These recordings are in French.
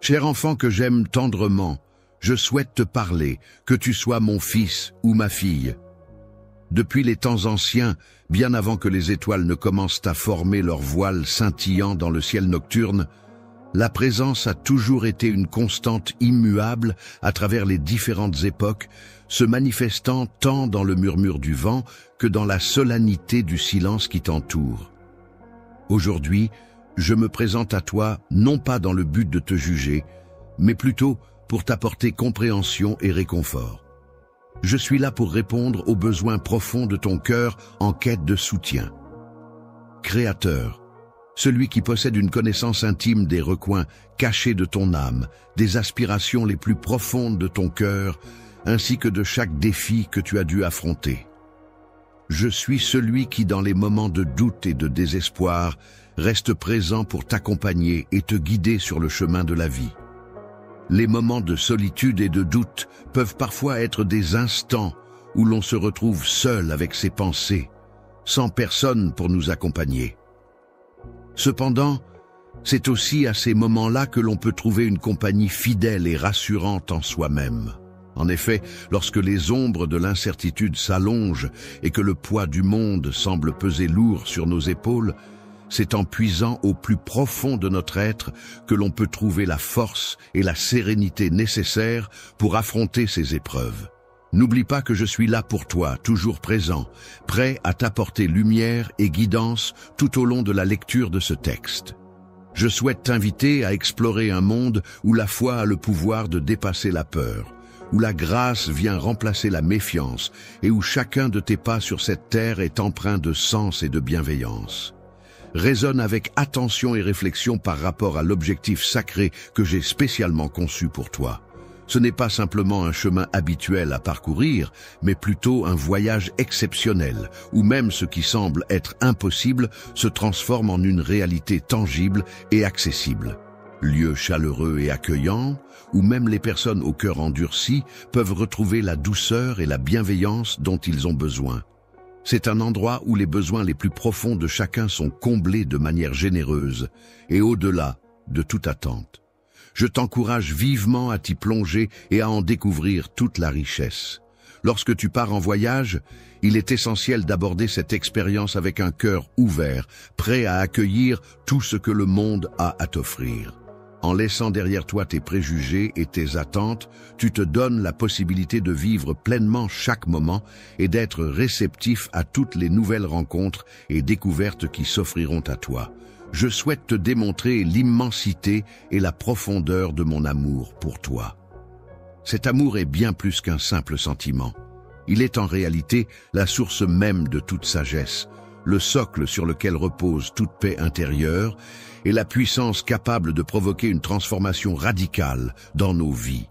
Cher enfant que j'aime tendrement, je souhaite te parler, que tu sois mon fils ou ma fille. Depuis les temps anciens, bien avant que les étoiles ne commencent à former leurs voiles scintillants dans le ciel nocturne, la présence a toujours été une constante immuable à travers les différentes époques, se manifestant tant dans le murmure du vent que dans la solennité du silence qui t'entoure. Aujourd'hui, je me présente à toi non pas dans le but de te juger, mais plutôt pour t'apporter compréhension et réconfort. Je suis là pour répondre aux besoins profonds de ton cœur en quête de soutien. Créateur, celui qui possède une connaissance intime des recoins cachés de ton âme, des aspirations les plus profondes de ton cœur, ainsi que de chaque défi que tu as dû affronter. Je suis celui qui, dans les moments de doute et de désespoir, reste présent pour t'accompagner et te guider sur le chemin de la vie. Les moments de solitude et de doute peuvent parfois être des instants où l'on se retrouve seul avec ses pensées, sans personne pour nous accompagner. Cependant, c'est aussi à ces moments-là que l'on peut trouver une compagnie fidèle et rassurante en soi-même. En effet, lorsque les ombres de l'incertitude s'allongent et que le poids du monde semble peser lourd sur nos épaules, c'est en puisant au plus profond de notre être que l'on peut trouver la force et la sérénité nécessaires pour affronter ces épreuves. N'oublie pas que je suis là pour toi, toujours présent, prêt à t'apporter lumière et guidance tout au long de la lecture de ce texte. Je souhaite t'inviter à explorer un monde où la foi a le pouvoir de dépasser la peur, où la grâce vient remplacer la méfiance et où chacun de tes pas sur cette terre est empreint de sens et de bienveillance. Raisonne avec attention et réflexion par rapport à l'objectif sacré que j'ai spécialement conçu pour toi. Ce n'est pas simplement un chemin habituel à parcourir, mais plutôt un voyage exceptionnel, où même ce qui semble être impossible se transforme en une réalité tangible et accessible. Lieu chaleureux et accueillant, où même les personnes au cœur endurci peuvent retrouver la douceur et la bienveillance dont ils ont besoin. C'est un endroit où les besoins les plus profonds de chacun sont comblés de manière généreuse et au-delà de toute attente. Je t'encourage vivement à t'y plonger et à en découvrir toute la richesse. Lorsque tu pars en voyage, il est essentiel d'aborder cette expérience avec un cœur ouvert, prêt à accueillir tout ce que le monde a à t'offrir. En laissant derrière toi tes préjugés et tes attentes, tu te donnes la possibilité de vivre pleinement chaque moment et d'être réceptif à toutes les nouvelles rencontres et découvertes qui s'offriront à toi. Je souhaite te démontrer l'immensité et la profondeur de mon amour pour toi. Cet amour est bien plus qu'un simple sentiment. Il est en réalité la source même de toute sagesse, le socle sur lequel repose toute paix intérieure et la puissance capable de provoquer une transformation radicale dans nos vies.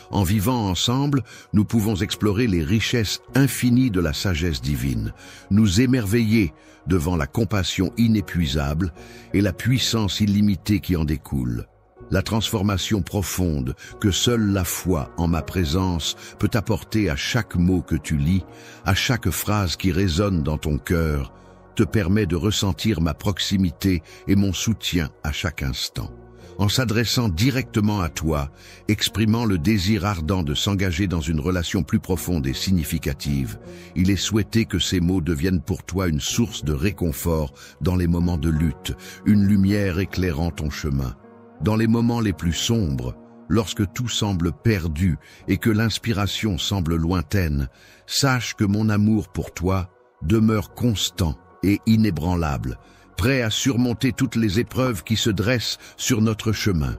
En vivant ensemble, nous pouvons explorer les richesses infinies de la sagesse divine, nous émerveiller devant la compassion inépuisable et la puissance illimitée qui en découle. La transformation profonde que seule la foi en ma présence peut apporter à chaque mot que tu lis, à chaque phrase qui résonne dans ton cœur, te permet de ressentir ma proximité et mon soutien à chaque instant. En s'adressant directement à toi, exprimant le désir ardent de s'engager dans une relation plus profonde et significative, il est souhaité que ces mots deviennent pour toi une source de réconfort dans les moments de lutte, une lumière éclairant ton chemin. Dans les moments les plus sombres, lorsque tout semble perdu et que l'inspiration semble lointaine, sache que mon amour pour toi demeure constant et inébranlable, prêt à surmonter toutes les épreuves qui se dressent sur notre chemin.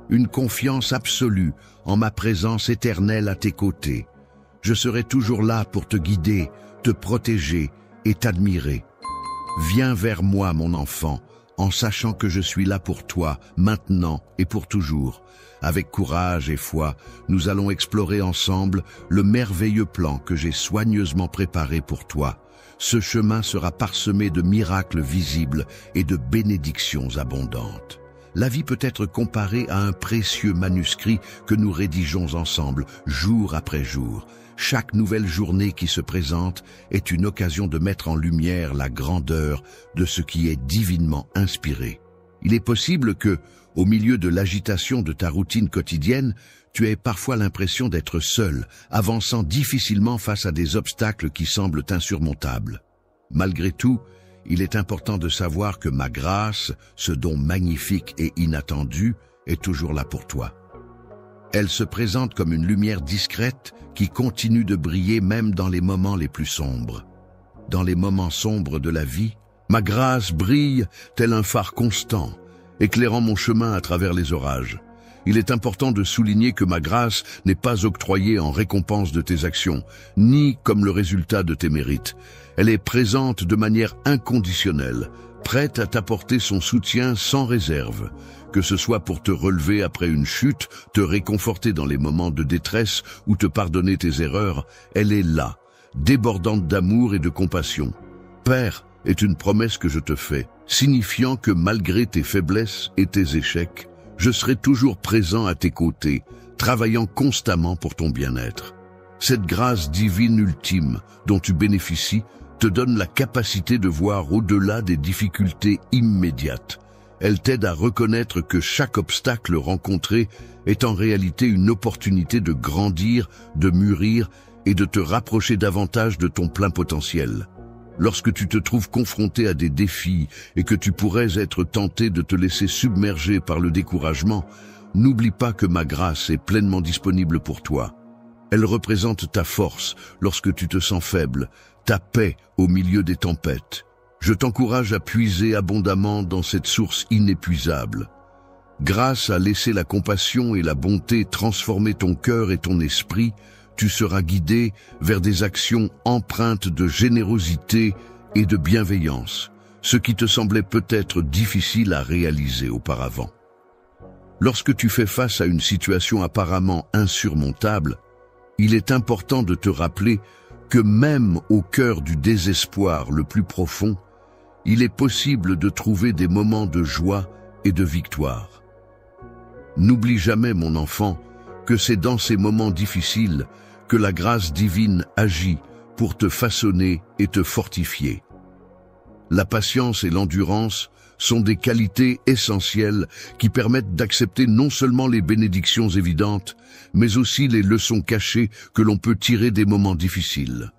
Une confiance absolue en ma présence éternelle à tes côtés. Je serai toujours là pour te guider, te protéger et t'admirer. Viens vers moi, mon enfant, en sachant que je suis là pour toi, maintenant et pour toujours. Avec courage et foi, nous allons explorer ensemble le merveilleux plan que j'ai soigneusement préparé pour toi. Ce chemin sera parsemé de miracles visibles et de bénédictions abondantes. La vie peut être comparée à un précieux manuscrit que nous rédigeons ensemble, jour après jour. Chaque nouvelle journée qui se présente est une occasion de mettre en lumière la grandeur de ce qui est divinement inspiré. Il est possible que, au milieu de l'agitation de ta routine quotidienne, tu aies parfois l'impression d'être seul, avançant difficilement face à des obstacles qui semblent insurmontables. Malgré tout, il est important de savoir que ma grâce, ce don magnifique et inattendu, est toujours là pour toi. Elle se présente comme une lumière discrète qui continue de briller même dans les moments les plus sombres. Dans les moments sombres de la vie, ma grâce brille tel un phare constant, éclairant mon chemin à travers les orages. Il est important de souligner que ma grâce n'est pas octroyée en récompense de tes actions, ni comme le résultat de tes mérites. Elle est présente de manière inconditionnelle, prête à t'apporter son soutien sans réserve. Que ce soit pour te relever après une chute, te réconforter dans les moments de détresse ou te pardonner tes erreurs, elle est là, débordante d'amour et de compassion. Père est une promesse que je te fais, signifiant que malgré tes faiblesses et tes échecs, je serai toujours présent à tes côtés, travaillant constamment pour ton bien-être. Cette grâce divine ultime dont tu bénéficies te donne la capacité de voir au-delà des difficultés immédiates. Elle t'aide à reconnaître que chaque obstacle rencontré est en réalité une opportunité de grandir, de mûrir et de te rapprocher davantage de ton plein potentiel. Lorsque tu te trouves confronté à des défis et que tu pourrais être tenté de te laisser submerger par le découragement, n'oublie pas que ma grâce est pleinement disponible pour toi. Elle représente ta force lorsque tu te sens faible, ta paix au milieu des tempêtes. Je t'encourage à puiser abondamment dans cette source inépuisable. Grâce à laisser la compassion et la bonté transformer ton cœur et ton esprit, tu seras guidé vers des actions empreintes de générosité et de bienveillance, ce qui te semblait peut-être difficile à réaliser auparavant. Lorsque tu fais face à une situation apparemment insurmontable, il est important de te rappeler que même au cœur du désespoir le plus profond, il est possible de trouver des moments de joie et de victoire. N'oublie jamais, mon enfant, que c'est dans ces moments difficiles que la grâce divine agit pour te façonner et te fortifier. La patience et l'endurance sont des qualités essentielles qui permettent d'accepter non seulement les bénédictions évidentes, mais aussi les leçons cachées que l'on peut tirer des moments difficiles.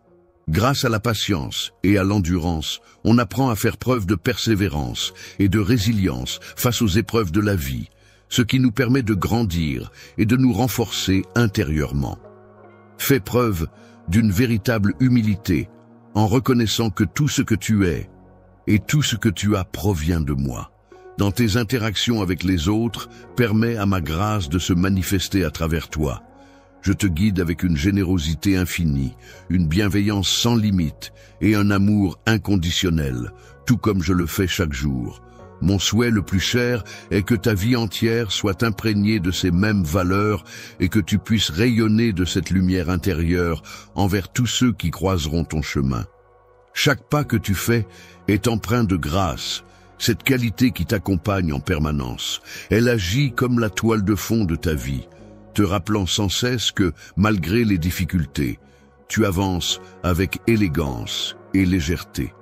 Grâce à la patience et à l'endurance, on apprend à faire preuve de persévérance et de résilience face aux épreuves de la vie, ce qui nous permet de grandir et de nous renforcer intérieurement. Fais preuve d'une véritable humilité en reconnaissant que tout ce que tu es et tout ce que tu as provient de moi. Dans tes interactions avec les autres, permets à ma grâce de se manifester à travers toi. Je te guide avec une générosité infinie, une bienveillance sans limite et un amour inconditionnel, tout comme je le fais chaque jour. Mon souhait le plus cher est que ta vie entière soit imprégnée de ces mêmes valeurs et que tu puisses rayonner de cette lumière intérieure envers tous ceux qui croiseront ton chemin. Chaque pas que tu fais est empreint de grâce, cette qualité qui t'accompagne en permanence. Elle agit comme la toile de fond de ta vie, te rappelant sans cesse que, malgré les difficultés, tu avances avec élégance et légèreté.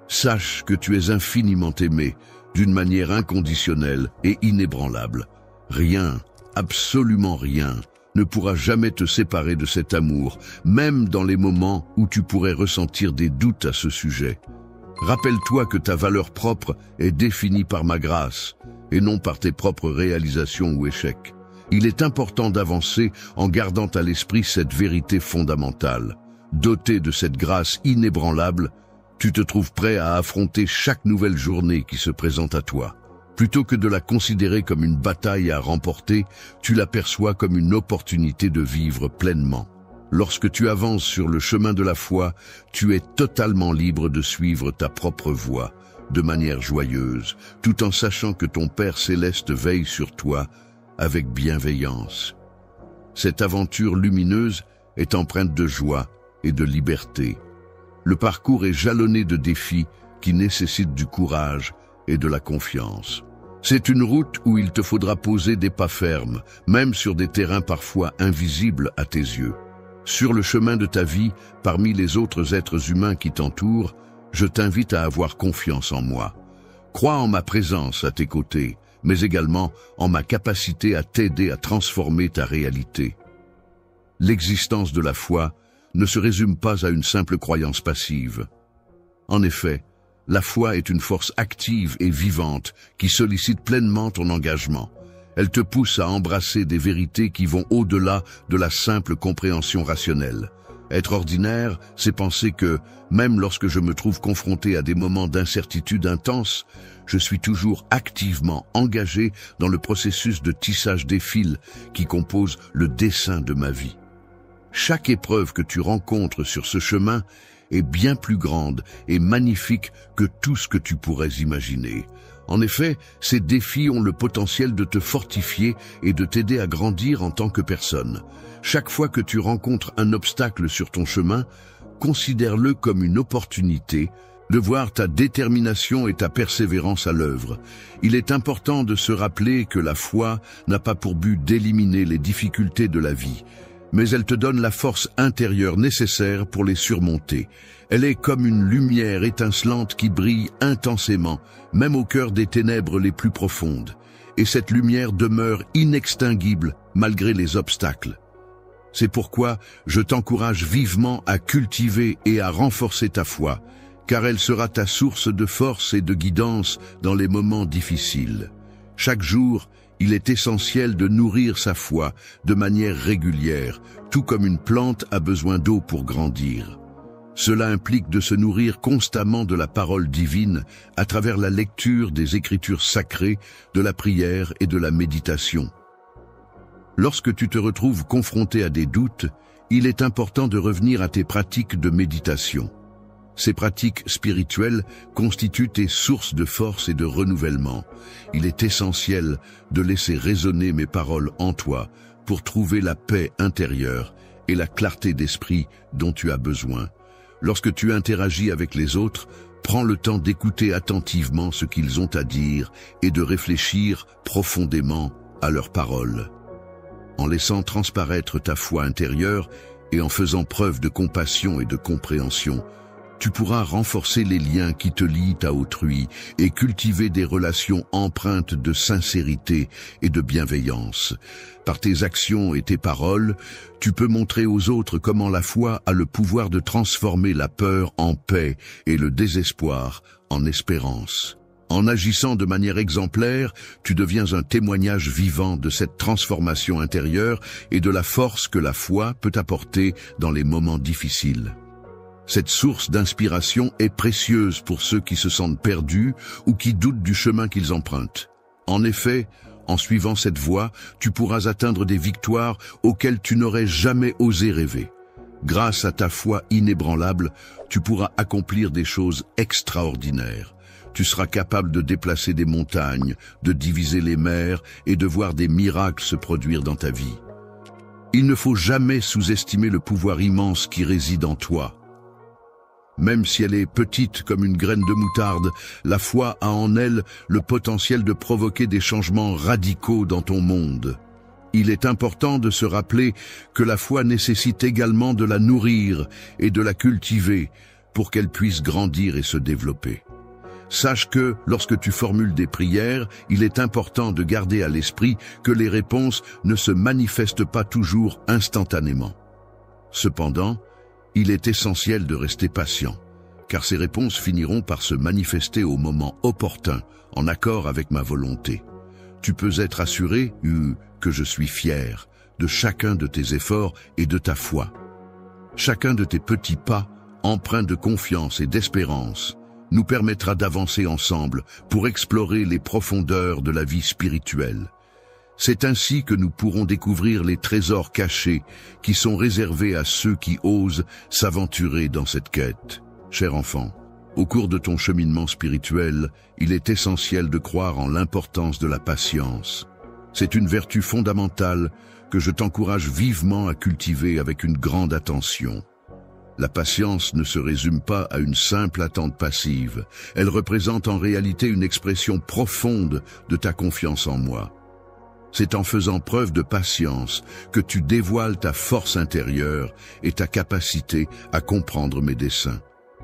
Sache que tu es infiniment aimé, d'une manière inconditionnelle et inébranlable. Rien, absolument rien, ne pourra jamais te séparer de cet amour, même dans les moments où tu pourrais ressentir des doutes à ce sujet. Rappelle-toi que ta valeur propre est définie par ma grâce, et non par tes propres réalisations ou échecs. Il est important d'avancer en gardant à l'esprit cette vérité fondamentale. Doté de cette grâce inébranlable, tu te trouves prêt à affronter chaque nouvelle journée qui se présente à toi. Plutôt que de la considérer comme une bataille à remporter, tu l'aperçois comme une opportunité de vivre pleinement. Lorsque tu avances sur le chemin de la foi, tu es totalement libre de suivre ta propre voie, de manière joyeuse, tout en sachant que ton Père céleste veille sur toi avec bienveillance. Cette aventure lumineuse est empreinte de joie et de liberté. Le parcours est jalonné de défis qui nécessitent du courage et de la confiance. C'est une route où il te faudra poser des pas fermes, même sur des terrains parfois invisibles à tes yeux. Sur le chemin de ta vie, parmi les autres êtres humains qui t'entourent, je t'invite à avoir confiance en moi. Crois en ma présence à tes côtés, mais également en ma capacité à t'aider à transformer ta réalité. L'existence de la foi ne se résume pas à une simple croyance passive. En effet, la foi est une force active et vivante qui sollicite pleinement ton engagement. Elle te pousse à embrasser des vérités qui vont au-delà de la simple compréhension rationnelle. Être ordinaire, c'est penser que, même lorsque je me trouve confronté à des moments d'incertitude intense, je suis toujours activement engagé dans le processus de tissage des fils qui composent le dessin de ma vie. Chaque épreuve que tu rencontres sur ce chemin est bien plus grande et magnifique que tout ce que tu pourrais imaginer. En effet, ces défis ont le potentiel de te fortifier et de t'aider à grandir en tant que personne. Chaque fois que tu rencontres un obstacle sur ton chemin, considère-le comme une opportunité de voir ta détermination et ta persévérance à l'œuvre. Il est important de se rappeler que la foi n'a pas pour but d'éliminer les difficultés de la vie, mais elle te donne la force intérieure nécessaire pour les surmonter. Elle est comme une lumière étincelante qui brille intensément, même au cœur des ténèbres les plus profondes. Et cette lumière demeure inextinguible malgré les obstacles. C'est pourquoi je t'encourage vivement à cultiver et à renforcer ta foi, car elle sera ta source de force et de guidance dans les moments difficiles. Chaque jour, il est essentiel de nourrir sa foi de manière régulière, tout comme une plante a besoin d'eau pour grandir. Cela implique de se nourrir constamment de la parole divine à travers la lecture des Écritures sacrées, de la prière et de la méditation. Lorsque tu te retrouves confronté à des doutes, il est important de revenir à tes pratiques de méditation. Ces pratiques spirituelles constituent tes sources de force et de renouvellement. Il est essentiel de laisser résonner mes paroles en toi pour trouver la paix intérieure et la clarté d'esprit dont tu as besoin. Lorsque tu interagis avec les autres, prends le temps d'écouter attentivement ce qu'ils ont à dire et de réfléchir profondément à leurs paroles. En laissant transparaître ta foi intérieure et en faisant preuve de compassion et de compréhension, tu pourras renforcer les liens qui te lient à autrui et cultiver des relations empreintes de sincérité et de bienveillance. Par tes actions et tes paroles, tu peux montrer aux autres comment la foi a le pouvoir de transformer la peur en paix et le désespoir en espérance. En agissant de manière exemplaire, tu deviens un témoignage vivant de cette transformation intérieure et de la force que la foi peut apporter dans les moments difficiles. Cette source d'inspiration est précieuse pour ceux qui se sentent perdus ou qui doutent du chemin qu'ils empruntent. En effet, en suivant cette voie, tu pourras atteindre des victoires auxquelles tu n'aurais jamais osé rêver. Grâce à ta foi inébranlable, tu pourras accomplir des choses extraordinaires. Tu seras capable de déplacer des montagnes, de diviser les mers et de voir des miracles se produire dans ta vie. Il ne faut jamais sous-estimer le pouvoir immense qui réside en toi. Même si elle est petite comme une graine de moutarde, la foi a en elle le potentiel de provoquer des changements radicaux dans ton monde. Il est important de se rappeler que la foi nécessite également de la nourrir et de la cultiver pour qu'elle puisse grandir et se développer. Sache que, lorsque tu formules des prières, il est important de garder à l'esprit que les réponses ne se manifestent pas toujours instantanément. Cependant, il est essentiel de rester patient, car ces réponses finiront par se manifester au moment opportun, en accord avec ma volonté. Tu peux être assuré que je suis fier de chacun de tes efforts et de ta foi. Chacun de tes petits pas, empreints de confiance et d'espérance, nous permettra d'avancer ensemble pour explorer les profondeurs de la vie spirituelle. C'est ainsi que nous pourrons découvrir les trésors cachés qui sont réservés à ceux qui osent s'aventurer dans cette quête. Cher enfant, au cours de ton cheminement spirituel, il est essentiel de croire en l'importance de la patience. C'est une vertu fondamentale que je t'encourage vivement à cultiver avec une grande attention. La patience ne se résume pas à une simple attente passive. Elle représente en réalité une expression profonde de ta confiance en moi. C'est en faisant preuve de patience que tu dévoiles ta force intérieure et ta capacité à comprendre mes desseins.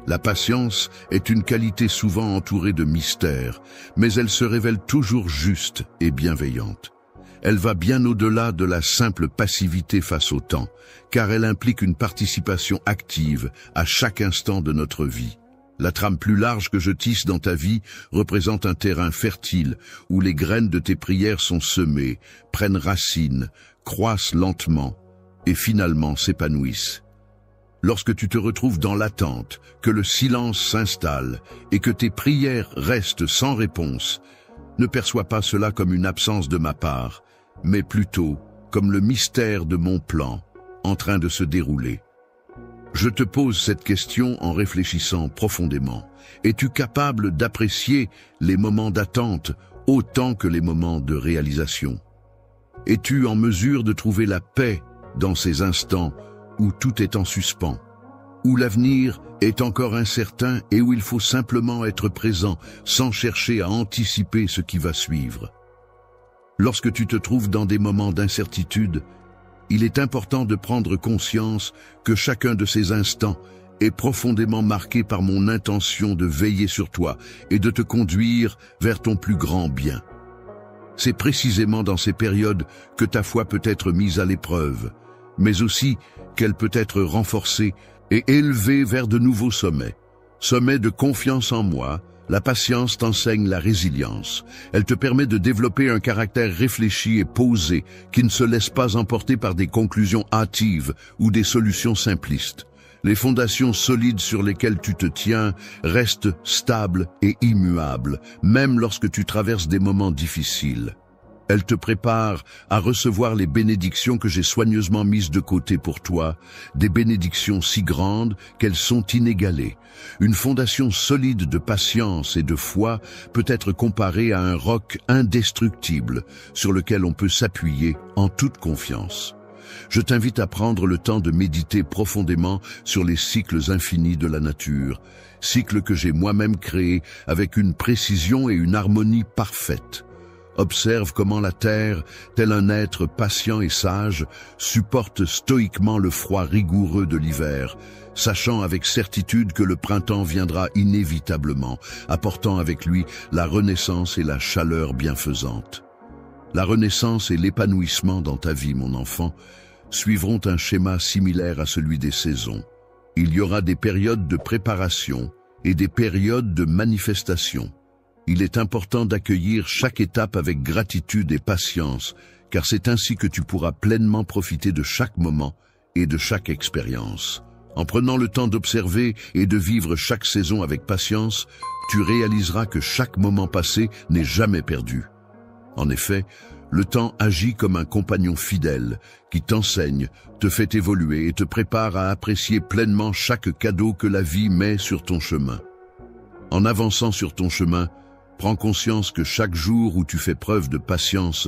La patience est une qualité souvent entourée de mystères, mais elle se révèle toujours juste et bienveillante. Elle va bien au-delà de la simple passivité face au temps, car elle implique une participation active à chaque instant de notre vie. La trame plus large que je tisse dans ta vie représente un terrain fertile où les graines de tes prières sont semées, prennent racine, croissent lentement et finalement s'épanouissent. Lorsque tu te retrouves dans l'attente, que le silence s'installe et que tes prières restent sans réponse, ne perçois pas cela comme une absence de ma part, mais plutôt comme le mystère de mon plan en train de se dérouler. Je te pose cette question en réfléchissant profondément. Es-tu capable d'apprécier les moments d'attente autant que les moments de réalisation? Es-tu en mesure de trouver la paix dans ces instants où tout est en suspens, où l'avenir est encore incertain et où il faut simplement être présent sans chercher à anticiper ce qui va suivre? Lorsque tu te trouves dans des moments d'incertitude, il est important de prendre conscience que chacun de ces instants est profondément marqué par mon intention de veiller sur toi et de te conduire vers ton plus grand bien. C'est précisément dans ces périodes que ta foi peut être mise à l'épreuve, mais aussi qu'elle peut être renforcée et élevée vers de nouveaux sommets. Sommets de confiance en moi. La patience t'enseigne la résilience. Elle te permet de développer un caractère réfléchi et posé qui ne se laisse pas emporter par des conclusions hâtives ou des solutions simplistes. Les fondations solides sur lesquelles tu te tiens restent stables et immuables, même lorsque tu traverses des moments difficiles. Elle te prépare à recevoir les bénédictions que j'ai soigneusement mises de côté pour toi, des bénédictions si grandes qu'elles sont inégalées. Une fondation solide de patience et de foi peut être comparée à un roc indestructible sur lequel on peut s'appuyer en toute confiance. Je t'invite à prendre le temps de méditer profondément sur les cycles infinis de la nature, cycles que j'ai moi-même créés avec une précision et une harmonie parfaites. Observe comment la terre, tel un être patient et sage, supporte stoïquement le froid rigoureux de l'hiver, sachant avec certitude que le printemps viendra inévitablement, apportant avec lui la renaissance et la chaleur bienfaisante. La renaissance et l'épanouissement dans ta vie, mon enfant, suivront un schéma similaire à celui des saisons. Il y aura des périodes de préparation et des périodes de manifestation. Il est important d'accueillir chaque étape avec gratitude et patience, car c'est ainsi que tu pourras pleinement profiter de chaque moment et de chaque expérience. En prenant le temps d'observer et de vivre chaque saison avec patience, tu réaliseras que chaque moment passé n'est jamais perdu. En effet, le temps agit comme un compagnon fidèle qui t'enseigne, te fait évoluer et te prépare à apprécier pleinement chaque cadeau que la vie met sur ton chemin. En avançant sur ton chemin, prends conscience que chaque jour où tu fais preuve de patience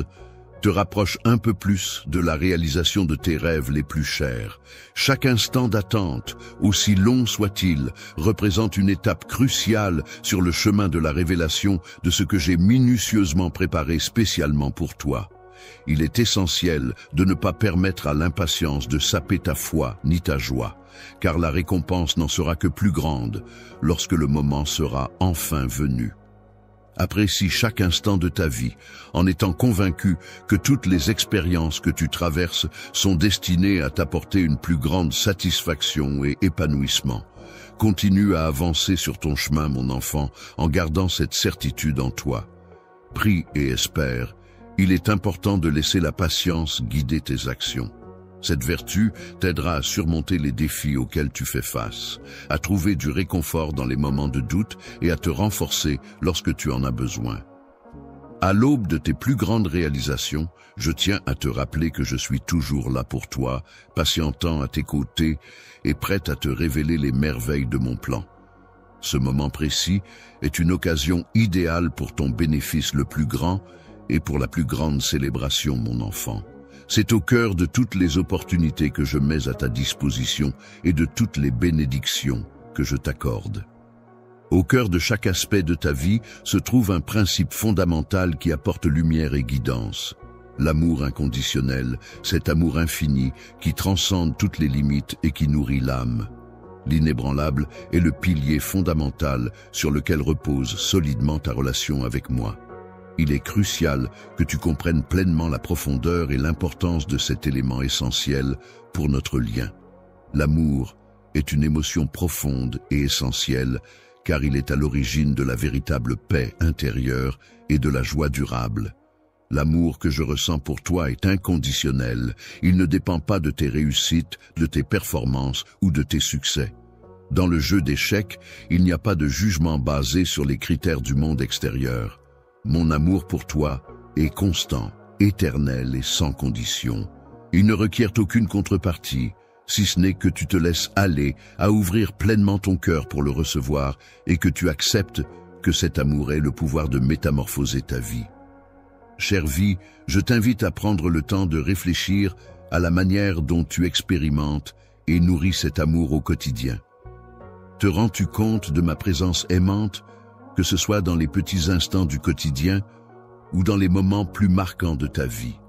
te rapproche un peu plus de la réalisation de tes rêves les plus chers. Chaque instant d'attente, aussi long soit-il, représente une étape cruciale sur le chemin de la révélation de ce que j'ai minutieusement préparé spécialement pour toi. Il est essentiel de ne pas permettre à l'impatience de saper ta foi ni ta joie, car la récompense n'en sera que plus grande lorsque le moment sera enfin venu. Apprécie chaque instant de ta vie, en étant convaincu que toutes les expériences que tu traverses sont destinées à t'apporter une plus grande satisfaction et épanouissement. Continue à avancer sur ton chemin, mon enfant, en gardant cette certitude en toi. Prie et espère, il est important de laisser la patience guider tes actions. Cette vertu t'aidera à surmonter les défis auxquels tu fais face, à trouver du réconfort dans les moments de doute et à te renforcer lorsque tu en as besoin. À l'aube de tes plus grandes réalisations, je tiens à te rappeler que je suis toujours là pour toi, patientant à tes côtés et prêt à te révéler les merveilles de mon plan. Ce moment précis est une occasion idéale pour ton bénéfice le plus grand et pour la plus grande célébration, mon enfant. C'est au cœur de toutes les opportunités que je mets à ta disposition et de toutes les bénédictions que je t'accorde. Au cœur de chaque aspect de ta vie se trouve un principe fondamental qui apporte lumière et guidance. L'amour inconditionnel, cet amour infini qui transcende toutes les limites et qui nourrit l'âme. L'inébranlable est le pilier fondamental sur lequel repose solidement ta relation avec moi. Il est crucial que tu comprennes pleinement la profondeur et l'importance de cet élément essentiel pour notre lien. L'amour est une émotion profonde et essentielle car il est à l'origine de la véritable paix intérieure et de la joie durable. L'amour que je ressens pour toi est inconditionnel. Il ne dépend pas de tes réussites, de tes performances ou de tes succès. Dans le jeu d'échecs, il n'y a pas de jugement basé sur les critères du monde extérieur. Mon amour pour toi est constant, éternel et sans condition. Il ne requiert aucune contrepartie, si ce n'est que tu te laisses aller à ouvrir pleinement ton cœur pour le recevoir et que tu acceptes que cet amour ait le pouvoir de métamorphoser ta vie. Chère vie, je t'invite à prendre le temps de réfléchir à la manière dont tu expérimentes et nourris cet amour au quotidien. Te rends-tu compte de ma présence aimante, que ce soit dans les petits instants du quotidien ou dans les moments plus marquants de ta vie?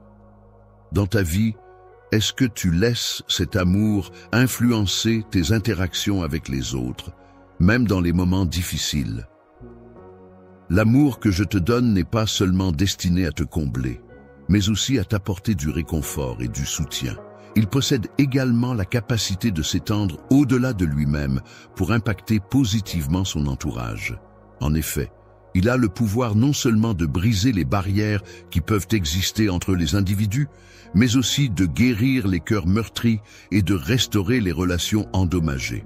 Dans ta vie, est-ce que tu laisses cet amour influencer tes interactions avec les autres, même dans les moments difficiles? L'amour que je te donne n'est pas seulement destiné à te combler, mais aussi à t'apporter du réconfort et du soutien. Il possède également la capacité de s'étendre au-delà de lui-même pour impacter positivement son entourage. En effet, il a le pouvoir non seulement de briser les barrières qui peuvent exister entre les individus, mais aussi de guérir les cœurs meurtris et de restaurer les relations endommagées.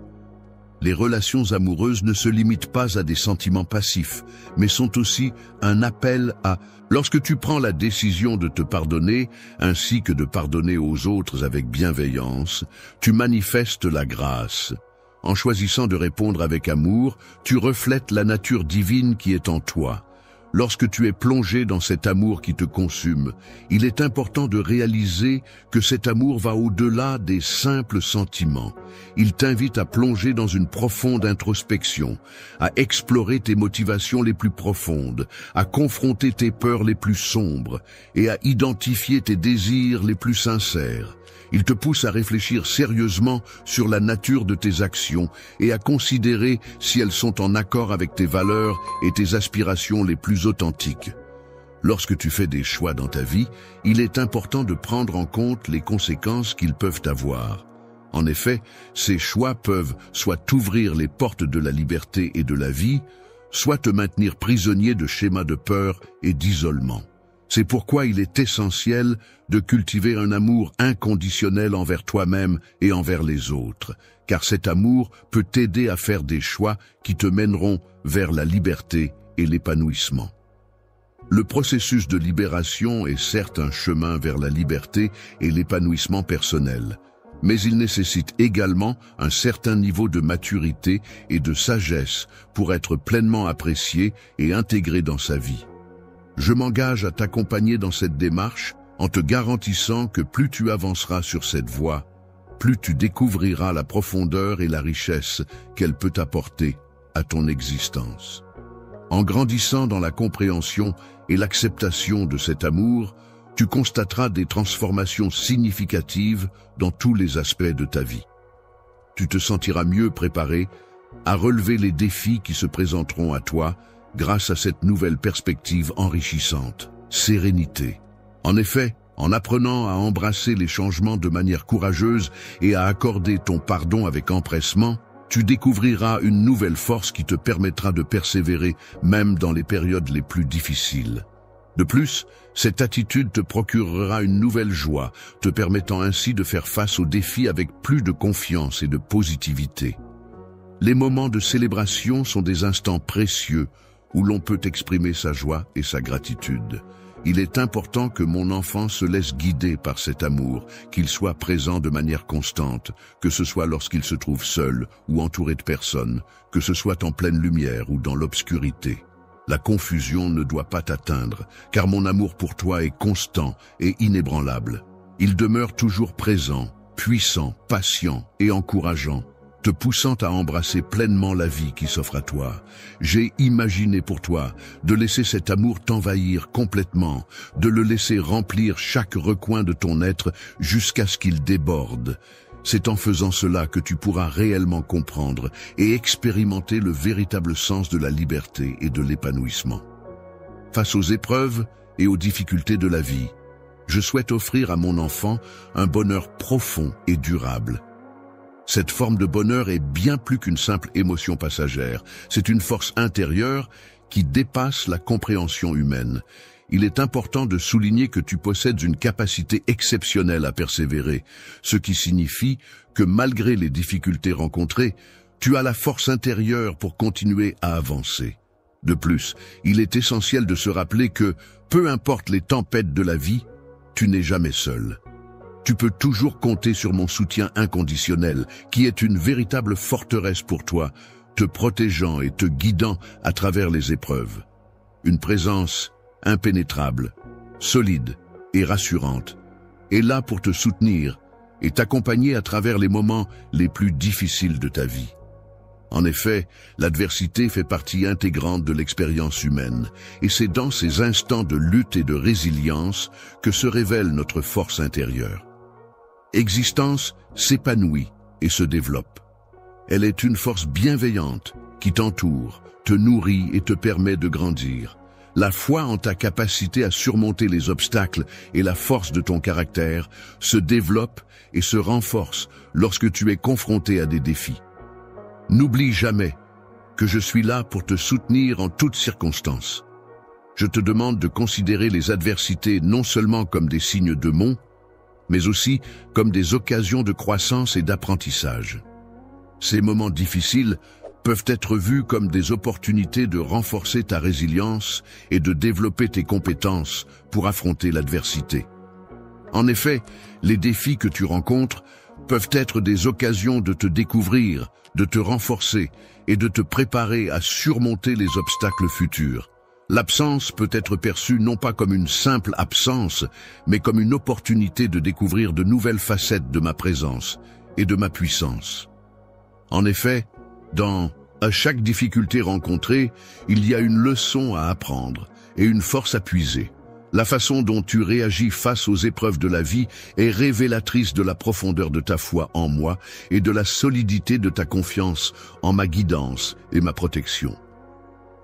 Les relations amoureuses ne se limitent pas à des sentiments passifs, mais sont aussi un appel à... Lorsque tu prends la décision de te pardonner, ainsi que de pardonner aux autres avec bienveillance, tu manifestes la grâce. En choisissant de répondre avec amour, tu reflètes la nature divine qui est en toi. Lorsque tu es plongé dans cet amour qui te consume, il est important de réaliser que cet amour va au-delà des simples sentiments. Il t'invite à plonger dans une profonde introspection, à explorer tes motivations les plus profondes, à confronter tes peurs les plus sombres et à identifier tes désirs les plus sincères. Il te pousse à réfléchir sérieusement sur la nature de tes actions et à considérer si elles sont en accord avec tes valeurs et tes aspirations les plus authentiques. Lorsque tu fais des choix dans ta vie, il est important de prendre en compte les conséquences qu'ils peuvent avoir. En effet, ces choix peuvent soit t'ouvrir les portes de la liberté et de la vie, soit te maintenir prisonnier de schémas de peur et d'isolement. C'est pourquoi il est essentiel de cultiver un amour inconditionnel envers toi-même et envers les autres, car cet amour peut t'aider à faire des choix qui te mèneront vers la liberté et l'épanouissement. Le processus de libération est certes un chemin vers la liberté et l'épanouissement personnel, mais il nécessite également un certain niveau de maturité et de sagesse pour être pleinement apprécié et intégré dans sa vie. Je m'engage à t'accompagner dans cette démarche en te garantissant que plus tu avanceras sur cette voie, plus tu découvriras la profondeur et la richesse qu'elle peut apporter à ton existence. En grandissant dans la compréhension et l'acceptation de cet amour, tu constateras des transformations significatives dans tous les aspects de ta vie. Tu te sentiras mieux préparé à relever les défis qui se présenteront à toi grâce à cette nouvelle perspective enrichissante, sérénité. En effet, en apprenant à embrasser les changements de manière courageuse et à accorder ton pardon avec empressement, tu découvriras une nouvelle force qui te permettra de persévérer même dans les périodes les plus difficiles. De plus, cette attitude te procurera une nouvelle joie, te permettant ainsi de faire face aux défis avec plus de confiance et de positivité. Les moments de célébration sont des instants précieux où l'on peut exprimer sa joie et sa gratitude. Il est important que mon enfant se laisse guider par cet amour, qu'il soit présent de manière constante, que ce soit lorsqu'il se trouve seul ou entouré de personnes, que ce soit en pleine lumière ou dans l'obscurité. La confusion ne doit pas t'atteindre, car mon amour pour toi est constant et inébranlable. Il demeure toujours présent, puissant, patient et encourageant, te poussant à embrasser pleinement la vie qui s'offre à toi. J'ai imaginé pour toi de laisser cet amour t'envahir complètement, de le laisser remplir chaque recoin de ton être jusqu'à ce qu'il déborde. C'est en faisant cela que tu pourras réellement comprendre et expérimenter le véritable sens de la liberté et de l'épanouissement. Face aux épreuves et aux difficultés de la vie, je souhaite offrir à mon enfant un bonheur profond et durable. Cette forme de bonheur est bien plus qu'une simple émotion passagère. C'est une force intérieure qui dépasse la compréhension humaine. Il est important de souligner que tu possèdes une capacité exceptionnelle à persévérer, ce qui signifie que malgré les difficultés rencontrées, tu as la force intérieure pour continuer à avancer. De plus, il est essentiel de se rappeler que, peu importe les tempêtes de la vie, tu n'es jamais seul. Tu peux toujours compter sur mon soutien inconditionnel, qui est une véritable forteresse pour toi, te protégeant et te guidant à travers les épreuves. Une présence impénétrable, solide et rassurante, est là pour te soutenir et t'accompagner à travers les moments les plus difficiles de ta vie. En effet, l'adversité fait partie intégrante de l'expérience humaine, et c'est dans ces instants de lutte et de résilience que se révèle notre force intérieure. Existence s'épanouit et se développe. Elle est une force bienveillante qui t'entoure, te nourrit et te permet de grandir. La foi en ta capacité à surmonter les obstacles et la force de ton caractère se développe et se renforce lorsque tu es confronté à des défis. N'oublie jamais que je suis là pour te soutenir en toutes circonstances. Je te demande de considérer les adversités non seulement comme des signes de mon, mais aussi comme des occasions de croissance et d'apprentissage. Ces moments difficiles peuvent être vus comme des opportunités de renforcer ta résilience et de développer tes compétences pour affronter l'adversité. En effet, les défis que tu rencontres peuvent être des occasions de te découvrir, de te renforcer et de te préparer à surmonter les obstacles futurs. L'absence peut être perçue non pas comme une simple absence, mais comme une opportunité de découvrir de nouvelles facettes de ma présence et de ma puissance. En effet, à chaque difficulté rencontrée, il y a une leçon à apprendre et une force à puiser. La façon dont tu réagis face aux épreuves de la vie est révélatrice de la profondeur de ta foi en moi et de la solidité de ta confiance en ma guidance et ma protection.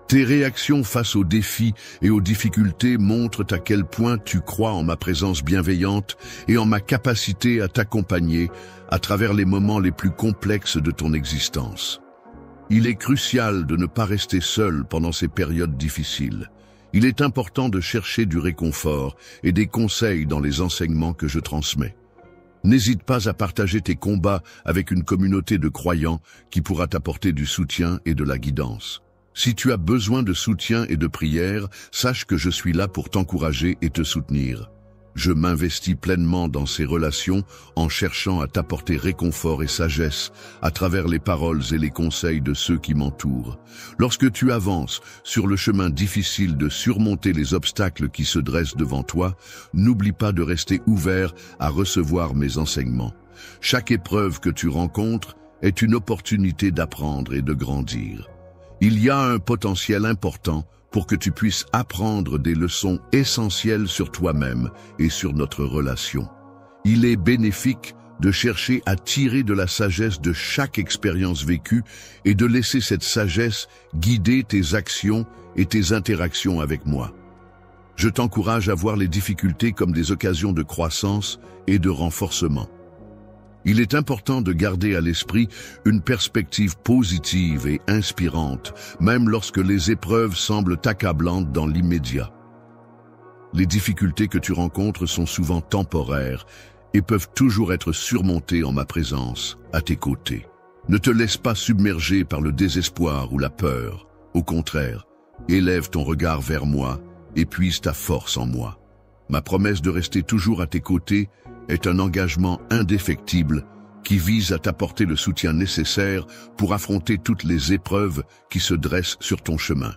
Tes réactions face aux défis et aux difficultés montrent à quel point tu crois en ma présence bienveillante et en ma capacité à t'accompagner à travers les moments les plus complexes de ton existence. Il est crucial de ne pas rester seul pendant ces périodes difficiles. Il est important de chercher du réconfort et des conseils dans les enseignements que je transmets. N'hésite pas à partager tes combats avec une communauté de croyants qui pourra t'apporter du soutien et de la guidance. Si tu as besoin de soutien et de prière, sache que je suis là pour t'encourager et te soutenir. Je m'investis pleinement dans ces relations en cherchant à t'apporter réconfort et sagesse à travers les paroles et les conseils de ceux qui m'entourent. Lorsque tu avances sur le chemin difficile de surmonter les obstacles qui se dressent devant toi, n'oublie pas de rester ouvert à recevoir mes enseignements. Chaque épreuve que tu rencontres est une opportunité d'apprendre et de grandir. Il y a un potentiel important pour que tu puisses apprendre des leçons essentielles sur toi-même et sur notre relation. Il est bénéfique de chercher à tirer de la sagesse de chaque expérience vécue et de laisser cette sagesse guider tes actions et tes interactions avec moi. Je t'encourage à voir les difficultés comme des occasions de croissance et de renforcement. Il est important de garder à l'esprit une perspective positive et inspirante, même lorsque les épreuves semblent accablantes dans l'immédiat. Les difficultés que tu rencontres sont souvent temporaires et peuvent toujours être surmontées en ma présence, à tes côtés. Ne te laisse pas submerger par le désespoir ou la peur. Au contraire, élève ton regard vers moi et puise ta force en moi. Ma promesse de rester toujours à tes côtés est un engagement indéfectible qui vise à t'apporter le soutien nécessaire pour affronter toutes les épreuves qui se dressent sur ton chemin.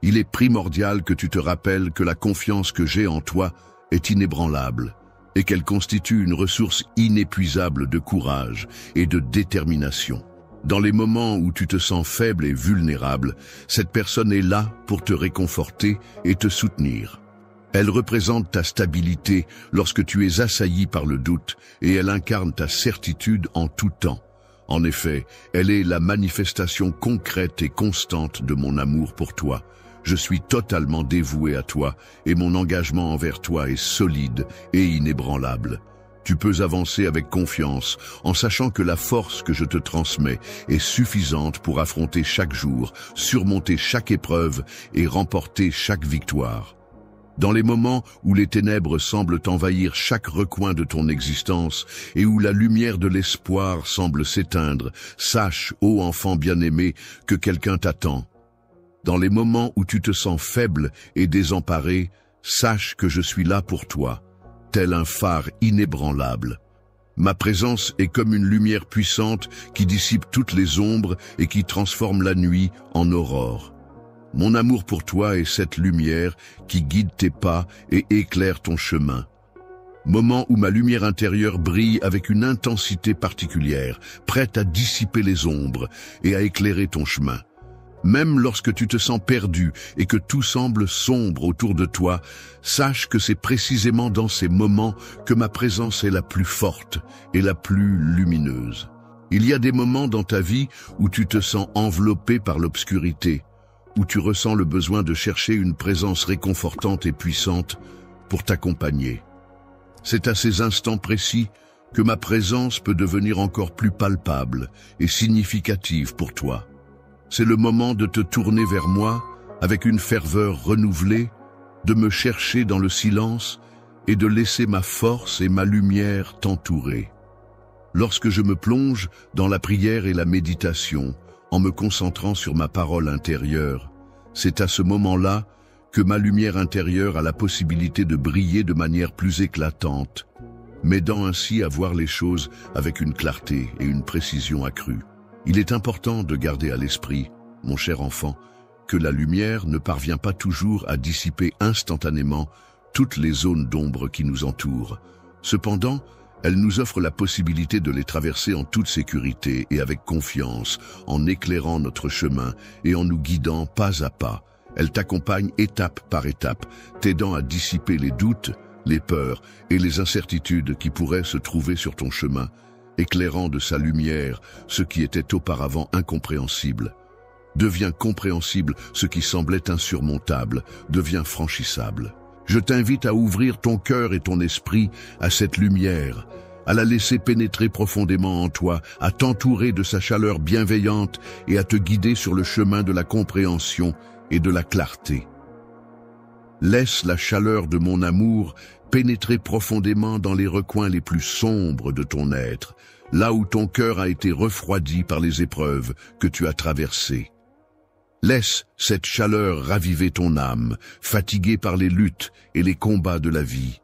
Il est primordial que tu te rappelles que la confiance que j'ai en toi est inébranlable et qu'elle constitue une ressource inépuisable de courage et de détermination. Dans les moments où tu te sens faible et vulnérable, cette personne est là pour te réconforter et te soutenir. Elle représente ta stabilité lorsque tu es assailli par le doute et elle incarne ta certitude en tout temps. En effet, elle est la manifestation concrète et constante de mon amour pour toi. Je suis totalement dévoué à toi et mon engagement envers toi est solide et inébranlable. Tu peux avancer avec confiance en sachant que la force que je te transmets est suffisante pour affronter chaque jour, surmonter chaque épreuve et remporter chaque victoire. Dans les moments où les ténèbres semblent envahir chaque recoin de ton existence et où la lumière de l'espoir semble s'éteindre, sache, ô enfant bien-aimé, que quelqu'un t'attend. Dans les moments où tu te sens faible et désemparé, sache que je suis là pour toi, tel un phare inébranlable. Ma présence est comme une lumière puissante qui dissipe toutes les ombres et qui transforme la nuit en aurore. Mon amour pour toi est cette lumière qui guide tes pas et éclaire ton chemin. Moment où ma lumière intérieure brille avec une intensité particulière, prête à dissiper les ombres et à éclairer ton chemin. Même lorsque tu te sens perdu et que tout semble sombre autour de toi, sache que c'est précisément dans ces moments que ma présence est la plus forte et la plus lumineuse. Il y a des moments dans ta vie où tu te sens enveloppé par l'obscurité, où tu ressens le besoin de chercher une présence réconfortante et puissante pour t'accompagner. C'est à ces instants précis que ma présence peut devenir encore plus palpable et significative pour toi. C'est le moment de te tourner vers moi avec une ferveur renouvelée, de me chercher dans le silence et de laisser ma force et ma lumière t'entourer. Lorsque je me plonge dans la prière et la méditation, en me concentrant sur ma parole intérieure, c'est à ce moment-là que ma lumière intérieure a la possibilité de briller de manière plus éclatante, m'aidant ainsi à voir les choses avec une clarté et une précision accrue. Il est important de garder à l'esprit, mon cher enfant, que la lumière ne parvient pas toujours à dissiper instantanément toutes les zones d'ombre qui nous entourent. Cependant, elle nous offre la possibilité de les traverser en toute sécurité et avec confiance, en éclairant notre chemin et en nous guidant pas à pas. Elle t'accompagne étape par étape, t'aidant à dissiper les doutes, les peurs et les incertitudes qui pourraient se trouver sur ton chemin, éclairant de sa lumière ce qui était auparavant incompréhensible. Devient compréhensible ce qui semblait insurmontable, devient franchissable. Je t'invite à ouvrir ton cœur et ton esprit à cette lumière, à la laisser pénétrer profondément en toi, à t'entourer de sa chaleur bienveillante et à te guider sur le chemin de la compréhension et de la clarté. Laisse la chaleur de mon amour pénétrer profondément dans les recoins les plus sombres de ton être, là où ton cœur a été refroidi par les épreuves que tu as traversées. Laisse cette chaleur raviver ton âme, fatiguée par les luttes et les combats de la vie.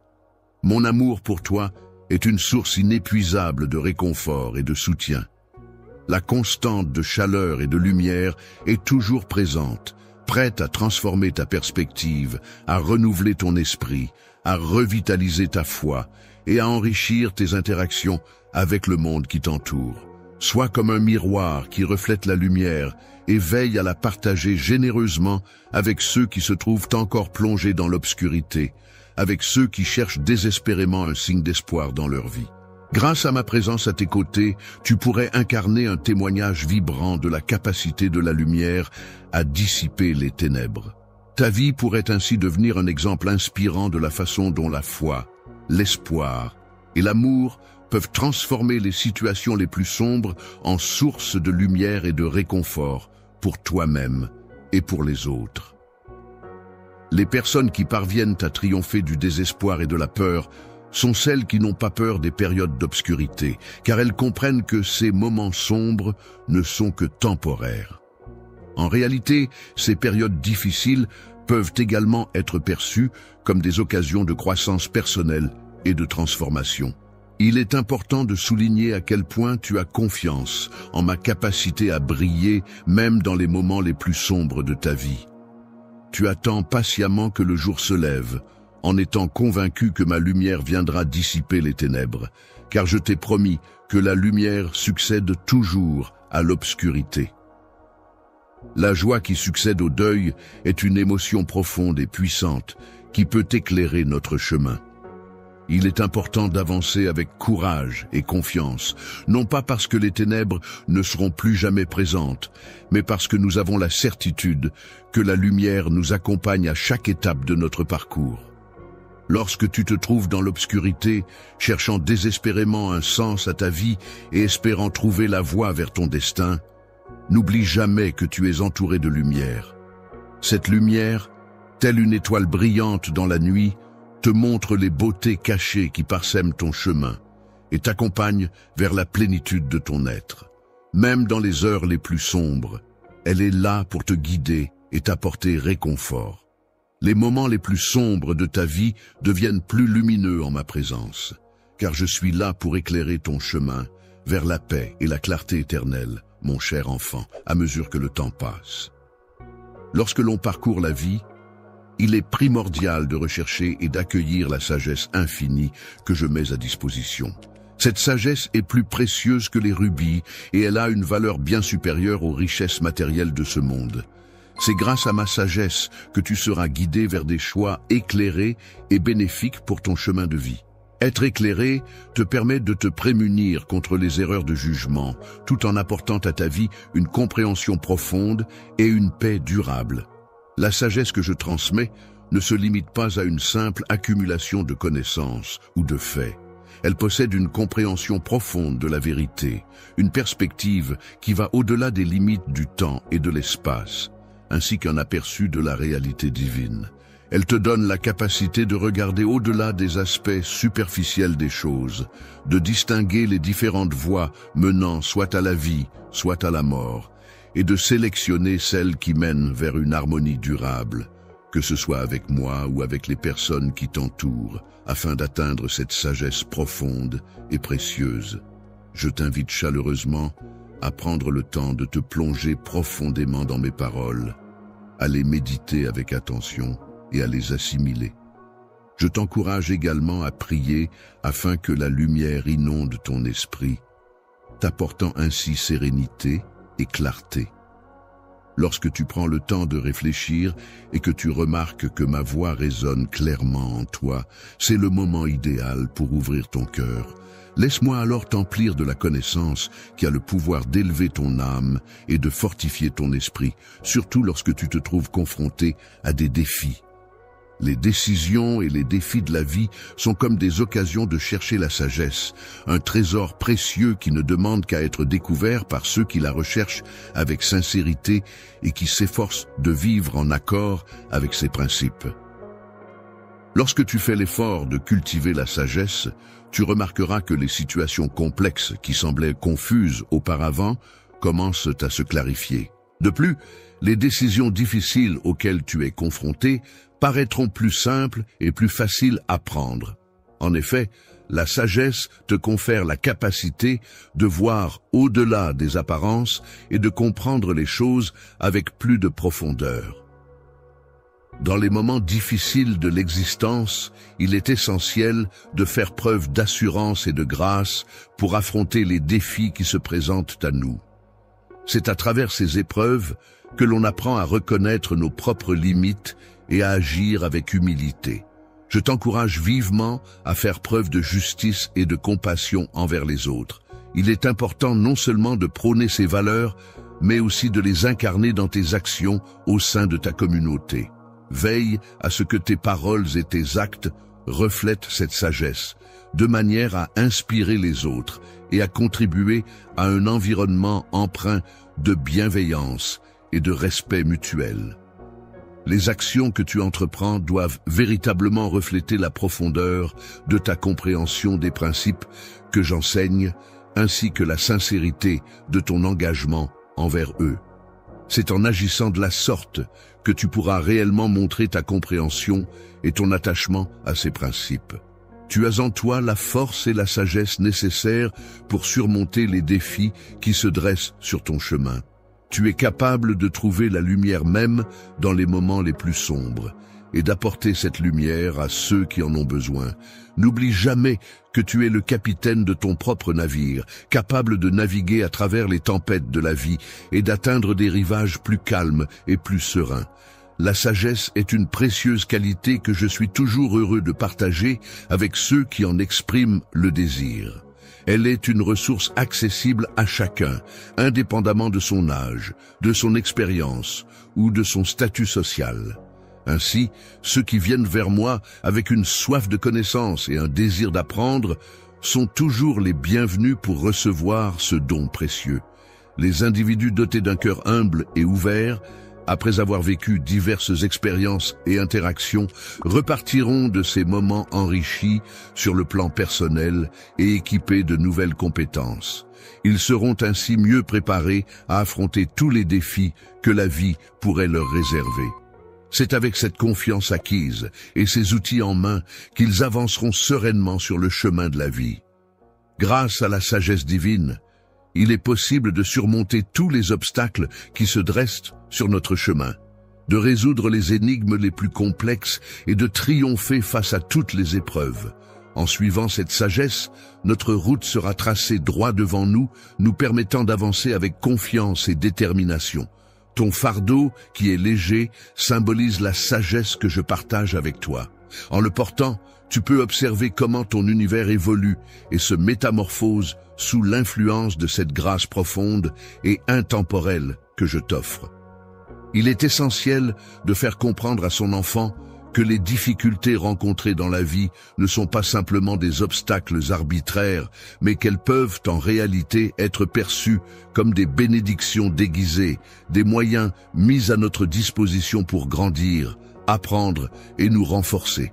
Mon amour pour toi est une source inépuisable de réconfort et de soutien. La constante de chaleur et de lumière est toujours présente, prête à transformer ta perspective, à renouveler ton esprit, à revitaliser ta foi et à enrichir tes interactions avec le monde qui t'entoure. Sois comme un miroir qui reflète la lumière et veille à la partager généreusement avec ceux qui se trouvent encore plongés dans l'obscurité, avec ceux qui cherchent désespérément un signe d'espoir dans leur vie. Grâce à ma présence à tes côtés, tu pourrais incarner un témoignage vibrant de la capacité de la lumière à dissiper les ténèbres. Ta vie pourrait ainsi devenir un exemple inspirant de la façon dont la foi, l'espoir et l'amour peuvent transformer les situations les plus sombres en source de lumière et de réconfort pour toi-même et pour les autres. Les personnes qui parviennent à triompher du désespoir et de la peur sont celles qui n'ont pas peur des périodes d'obscurité, car elles comprennent que ces moments sombres ne sont que temporaires. En réalité, ces périodes difficiles peuvent également être perçues comme des occasions de croissance personnelle et de transformation. Il est important de souligner à quel point tu as confiance en ma capacité à briller même dans les moments les plus sombres de ta vie. Tu attends patiemment que le jour se lève, en étant convaincu que ma lumière viendra dissiper les ténèbres, car je t'ai promis que la lumière succède toujours à l'obscurité. La joie qui succède au deuil est une émotion profonde et puissante qui peut éclairer notre chemin. Il est important d'avancer avec courage et confiance, non pas parce que les ténèbres ne seront plus jamais présentes, mais parce que nous avons la certitude que la lumière nous accompagne à chaque étape de notre parcours. Lorsque tu te trouves dans l'obscurité, cherchant désespérément un sens à ta vie et espérant trouver la voie vers ton destin, n'oublie jamais que tu es entouré de lumière. Cette lumière, telle une étoile brillante dans la nuit, te montre les beautés cachées qui parsèment ton chemin et t'accompagne vers la plénitude de ton être. Même dans les heures les plus sombres, elle est là pour te guider et t'apporter réconfort. Les moments les plus sombres de ta vie deviennent plus lumineux en ma présence, car je suis là pour éclairer ton chemin vers la paix et la clarté éternelle, mon cher enfant, à mesure que le temps passe. Lorsque l'on parcourt la vie, il est primordial de rechercher et d'accueillir la sagesse infinie que je mets à disposition. Cette sagesse est plus précieuse que les rubis et elle a une valeur bien supérieure aux richesses matérielles de ce monde. C'est grâce à ma sagesse que tu seras guidé vers des choix éclairés et bénéfiques pour ton chemin de vie. Être éclairé te permet de te prémunir contre les erreurs de jugement, tout en apportant à ta vie une compréhension profonde et une paix durable. La sagesse que je transmets ne se limite pas à une simple accumulation de connaissances ou de faits. Elle possède une compréhension profonde de la vérité, une perspective qui va au-delà des limites du temps et de l'espace, ainsi qu'un aperçu de la réalité divine. Elle te donne la capacité de regarder au-delà des aspects superficiels des choses, de distinguer les différentes voies menant soit à la vie, soit à la mort, et de sélectionner celles qui mènent vers une harmonie durable, que ce soit avec moi ou avec les personnes qui t'entourent, afin d'atteindre cette sagesse profonde et précieuse. Je t'invite chaleureusement à prendre le temps de te plonger profondément dans mes paroles, à les méditer avec attention et à les assimiler. Je t'encourage également à prier afin que la lumière inonde ton esprit, t'apportant ainsi sérénité et clarté. Lorsque tu prends le temps de réfléchir et que tu remarques que ma voix résonne clairement en toi, c'est le moment idéal pour ouvrir ton cœur. Laisse-moi alors t'emplir de la connaissance qui a le pouvoir d'élever ton âme et de fortifier ton esprit, surtout lorsque tu te trouves confronté à des défis. Les décisions et les défis de la vie sont comme des occasions de chercher la sagesse, un trésor précieux qui ne demande qu'à être découvert par ceux qui la recherchent avec sincérité et qui s'efforcent de vivre en accord avec ses principes. Lorsque tu fais l'effort de cultiver la sagesse, tu remarqueras que les situations complexes qui semblaient confuses auparavant commencent à se clarifier. De plus, les décisions difficiles auxquelles tu es confronté paraîtront plus simples et plus faciles à prendre. En effet, la sagesse te confère la capacité de voir au-delà des apparences et de comprendre les choses avec plus de profondeur. Dans les moments difficiles de l'existence, il est essentiel de faire preuve d'assurance et de grâce pour affronter les défis qui se présentent à nous. C'est à travers ces épreuves que l'on apprend à reconnaître nos propres limites et à agir avec humilité. Je t'encourage vivement à faire preuve de justice et de compassion envers les autres. Il est important non seulement de prôner ces valeurs, mais aussi de les incarner dans tes actions au sein de ta communauté. Veille à ce que tes paroles et tes actes reflètent cette sagesse, de manière à inspirer les autres et à contribuer à un environnement empreint de bienveillance et de respect mutuel. Les actions que tu entreprends doivent véritablement refléter la profondeur de ta compréhension des principes que j'enseigne, ainsi que la sincérité de ton engagement envers eux. C'est en agissant de la sorte que tu pourras réellement montrer ta compréhension et ton attachement à ces principes. Tu as en toi la force et la sagesse nécessaires pour surmonter les défis qui se dressent sur ton chemin. Tu es capable de trouver la lumière même dans les moments les plus sombres et d'apporter cette lumière à ceux qui en ont besoin. N'oublie jamais que tu es le capitaine de ton propre navire, capable de naviguer à travers les tempêtes de la vie et d'atteindre des rivages plus calmes et plus sereins. La sagesse est une précieuse qualité que je suis toujours heureux de partager avec ceux qui en expriment le désir. Elle est une ressource accessible à chacun, indépendamment de son âge, de son expérience ou de son statut social. Ainsi, ceux qui viennent vers moi avec une soif de connaissance et un désir d'apprendre sont toujours les bienvenus pour recevoir ce don précieux. Les individus dotés d'un cœur humble et ouvert, après avoir vécu diverses expériences et interactions, repartiront de ces moments enrichis sur le plan personnel et équipés de nouvelles compétences. Ils seront ainsi mieux préparés à affronter tous les défis que la vie pourrait leur réserver. C'est avec cette confiance acquise et ces outils en main qu'ils avanceront sereinement sur le chemin de la vie. Grâce à la sagesse divine, il est possible de surmonter tous les obstacles qui se dressent sur notre chemin, de résoudre les énigmes les plus complexes et de triompher face à toutes les épreuves. En suivant cette sagesse, notre route sera tracée droit devant nous, nous permettant d'avancer avec confiance et détermination. Ton fardeau, qui est léger, symbolise la sagesse que je partage avec toi. En le portant, tu peux observer comment ton univers évolue et se métamorphose sous l'influence de cette grâce profonde et intemporelle que je t'offre. Il est essentiel de faire comprendre à son enfant que les difficultés rencontrées dans la vie ne sont pas simplement des obstacles arbitraires, mais qu'elles peuvent en réalité être perçues comme des bénédictions déguisées, des moyens mis à notre disposition pour grandir, apprendre et nous renforcer.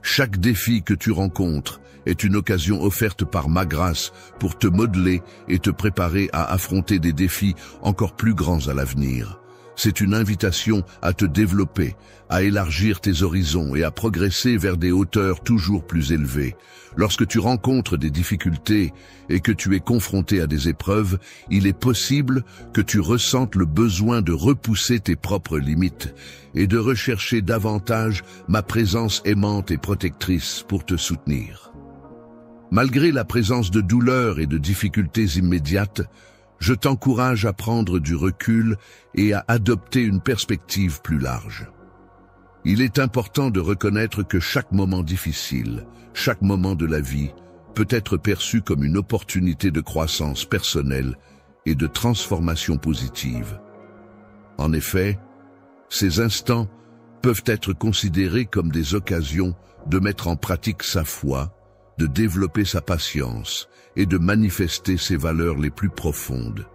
Chaque défi que tu rencontres est une occasion offerte par ma grâce pour te modeler et te préparer à affronter des défis encore plus grands à l'avenir. C'est une invitation à te développer, à élargir tes horizons et à progresser vers des hauteurs toujours plus élevées. Lorsque tu rencontres des difficultés et que tu es confronté à des épreuves, il est possible que tu ressentes le besoin de repousser tes propres limites et de rechercher davantage ma présence aimante et protectrice pour te soutenir. Malgré la présence de douleurs et de difficultés immédiates, je t'encourage à prendre du recul et à adopter une perspective plus large. Il est important de reconnaître que chaque moment difficile, chaque moment de la vie, peut être perçu comme une opportunité de croissance personnelle et de transformation positive. En effet, ces instants peuvent être considérés comme des occasions de mettre en pratique sa foi, de développer sa patience et de manifester ses valeurs les plus profondes.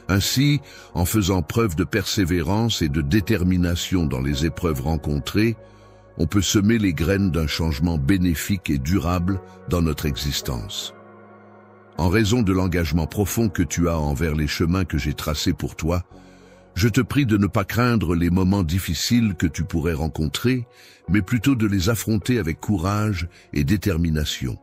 Ainsi, en faisant preuve de persévérance et de détermination dans les épreuves rencontrées, on peut semer les graines d'un changement bénéfique et durable dans notre existence. En raison de l'engagement profond que tu as envers les chemins que j'ai tracés pour toi, je te prie de ne pas craindre les moments difficiles que tu pourrais rencontrer, mais plutôt de les affronter avec courage et détermination.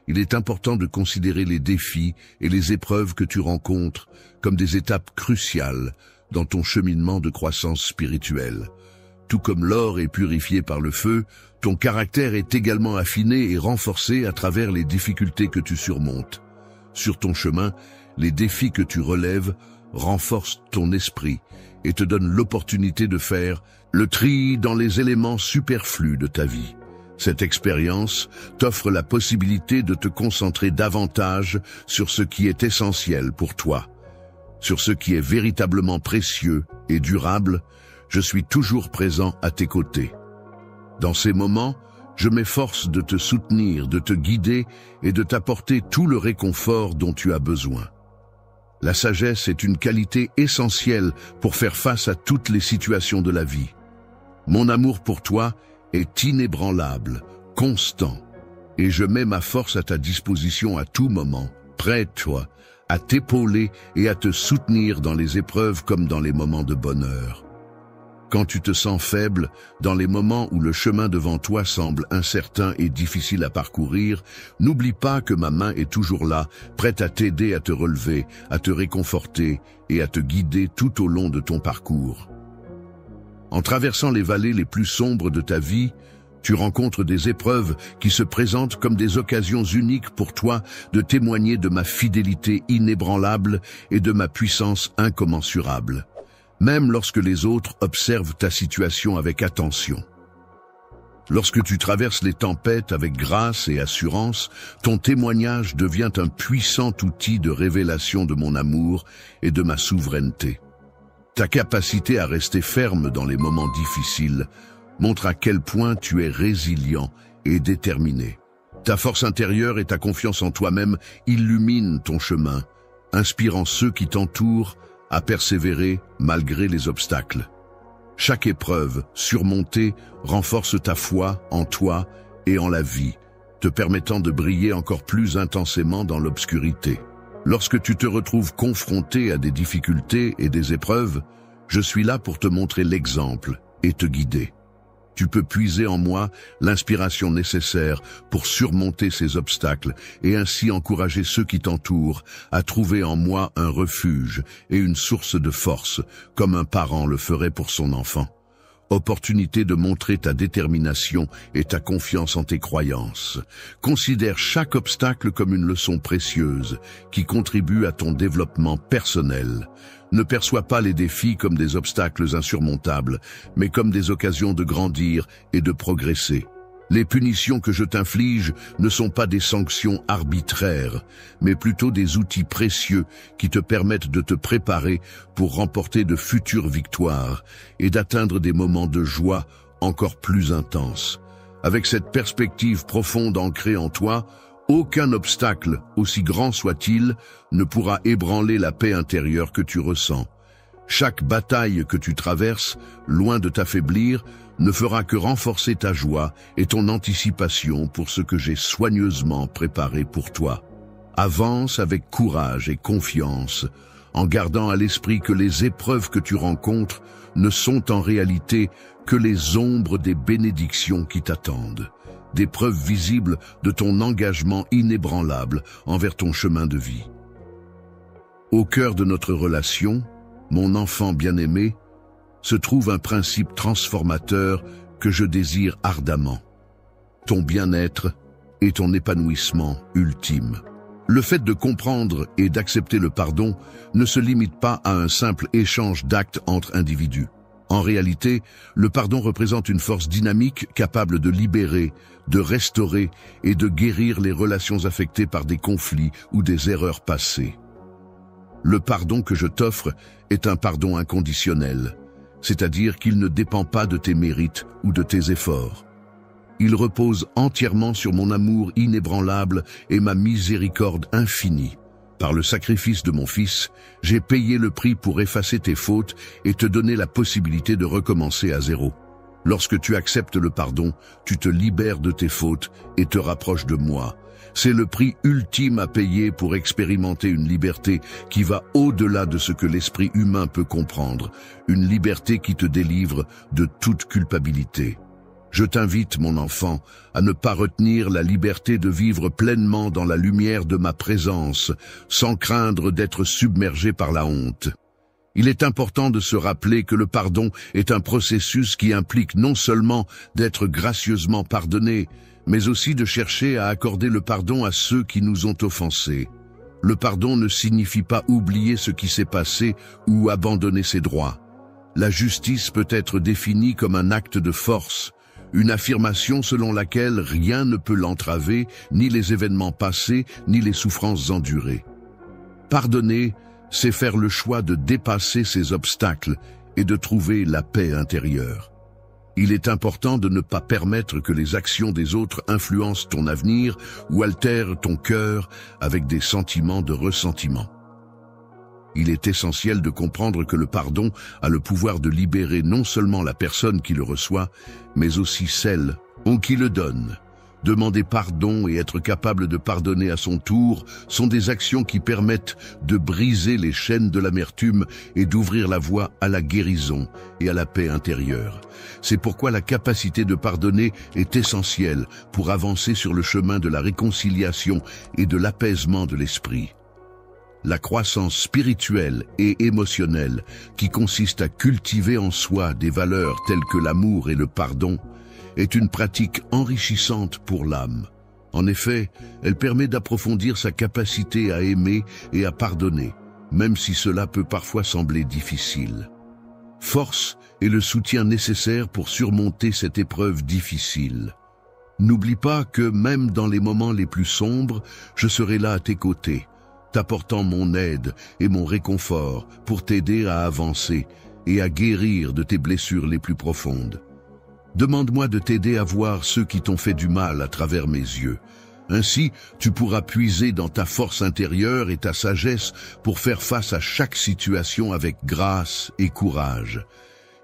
Il est important de considérer les défis et les épreuves que tu rencontres comme des étapes cruciales dans ton cheminement de croissance spirituelle. Tout comme l'or est purifié par le feu, ton caractère est également affiné et renforcé à travers les difficultés que tu surmontes. Sur ton chemin, les défis que tu relèves renforcent ton esprit et te donnent l'opportunité de faire le tri dans les éléments superflus de ta vie. Cette expérience t'offre la possibilité de te concentrer davantage sur ce qui est essentiel pour toi. Sur ce qui est véritablement précieux et durable, je suis toujours présent à tes côtés. Dans ces moments, je m'efforce de te soutenir, de te guider et de t'apporter tout le réconfort dont tu as besoin. La sagesse est une qualité essentielle pour faire face à toutes les situations de la vie. Mon amour pour toi est inébranlable, constant, et je mets ma force à ta disposition à tout moment, près de toi, à t'épauler et à te soutenir dans les épreuves comme dans les moments de bonheur. Quand tu te sens faible, dans les moments où le chemin devant toi semble incertain et difficile à parcourir, n'oublie pas que ma main est toujours là, prête à t'aider à te relever, à te réconforter et à te guider tout au long de ton parcours. En traversant les vallées les plus sombres de ta vie, tu rencontres des épreuves qui se présentent comme des occasions uniques pour toi de témoigner de ma fidélité inébranlable et de ma puissance incommensurable. même lorsque les autres observent ta situation avec attention. Lorsque tu traverses les tempêtes avec grâce et assurance, ton témoignage devient un puissant outil de révélation de mon amour et de ma souveraineté. Ta capacité à rester ferme dans les moments difficiles montre à quel point tu es résilient et déterminé. Ta force intérieure et ta confiance en toi-même illuminent ton chemin, inspirant ceux qui t'entourent à persévérer malgré les obstacles. Chaque épreuve surmontée renforce ta foi en toi et en la vie, te permettant de briller encore plus intensément dans l'obscurité. Lorsque tu te retrouves confronté à des difficultés et des épreuves, je suis là pour te montrer l'exemple et te guider. Tu peux puiser en moi l'inspiration nécessaire pour surmonter ces obstacles et ainsi encourager ceux qui t'entourent à trouver en moi un refuge et une source de force, comme un parent le ferait pour son enfant. Opportunité de montrer ta détermination et ta confiance en tes croyances. Considère chaque obstacle comme une leçon précieuse qui contribue à ton développement personnel. Ne perçois pas les défis comme des obstacles insurmontables, mais comme des occasions de grandir et de progresser. Les punitions que je t'inflige ne sont pas des sanctions arbitraires, mais plutôt des outils précieux qui te permettent de te préparer pour remporter de futures victoires et d'atteindre des moments de joie encore plus intenses. Avec cette perspective profonde ancrée en toi, aucun obstacle, aussi grand soit-il, ne pourra ébranler la paix intérieure que tu ressens. Chaque bataille que tu traverses, loin de t'affaiblir, ne fera que renforcer ta joie et ton anticipation pour ce que j'ai soigneusement préparé pour toi. Avance avec courage et confiance, en gardant à l'esprit que les épreuves que tu rencontres ne sont en réalité que les ombres des bénédictions qui t'attendent, des preuves visibles de ton engagement inébranlable envers ton chemin de vie. Au cœur de notre relation, mon enfant bien-aimé, se trouve un principe transformateur que je désire ardemment. Ton bien-être et ton épanouissement ultime. Le fait de comprendre et d'accepter le pardon ne se limite pas à un simple échange d'actes entre individus. En réalité, le pardon représente une force dynamique capable de libérer, de restaurer et de guérir les relations affectées par des conflits ou des erreurs passées. Le pardon que je t'offre est un pardon inconditionnel, c'est-à-dire qu'il ne dépend pas de tes mérites ou de tes efforts. Il repose entièrement sur mon amour inébranlable et ma miséricorde infinie. Par le sacrifice de mon Fils, j'ai payé le prix pour effacer tes fautes et te donner la possibilité de recommencer à zéro. Lorsque tu acceptes le pardon, tu te libères de tes fautes et te rapproches de moi. C'est le prix ultime à payer pour expérimenter une liberté qui va au-delà de ce que l'esprit humain peut comprendre, une liberté qui te délivre de toute culpabilité. Je t'invite, mon enfant, à ne pas retenir la liberté de vivre pleinement dans la lumière de ma présence, sans craindre d'être submergé par la honte. Il est important de se rappeler que le pardon est un processus qui implique non seulement d'être gracieusement pardonné, mais aussi de chercher à accorder le pardon à ceux qui nous ont offensés. Le pardon ne signifie pas oublier ce qui s'est passé ou abandonner ses droits. La justice peut être définie comme un acte de force, une affirmation selon laquelle rien ne peut l'entraver, ni les événements passés, ni les souffrances endurées. Pardonner, c'est faire le choix de dépasser ces obstacles et de trouver la paix intérieure. Il est important de ne pas permettre que les actions des autres influencent ton avenir ou altèrent ton cœur avec des sentiments de ressentiment. Il est essentiel de comprendre que le pardon a le pouvoir de libérer non seulement la personne qui le reçoit, mais aussi celle qui le donne. Demander pardon et être capable de pardonner à son tour sont des actions qui permettent de briser les chaînes de l'amertume et d'ouvrir la voie à la guérison et à la paix intérieure. C'est pourquoi la capacité de pardonner est essentielle pour avancer sur le chemin de la réconciliation et de l'apaisement de l'esprit. La croissance spirituelle et émotionnelle, qui consiste à cultiver en soi des valeurs telles que l'amour et le pardon, est une pratique enrichissante pour l'âme. En effet, elle permet d'approfondir sa capacité à aimer et à pardonner, même si cela peut parfois sembler difficile. force et le soutien nécessaire pour surmonter cette épreuve difficile. N'oublie pas que même dans les moments les plus sombres, je serai là à tes côtés, t'apportant mon aide et mon réconfort pour t'aider à avancer et à guérir de tes blessures les plus profondes. Demande-moi de t'aider à voir ceux qui t'ont fait du mal à travers mes yeux. Ainsi, tu pourras puiser dans ta force intérieure et ta sagesse pour faire face à chaque situation avec grâce et courage.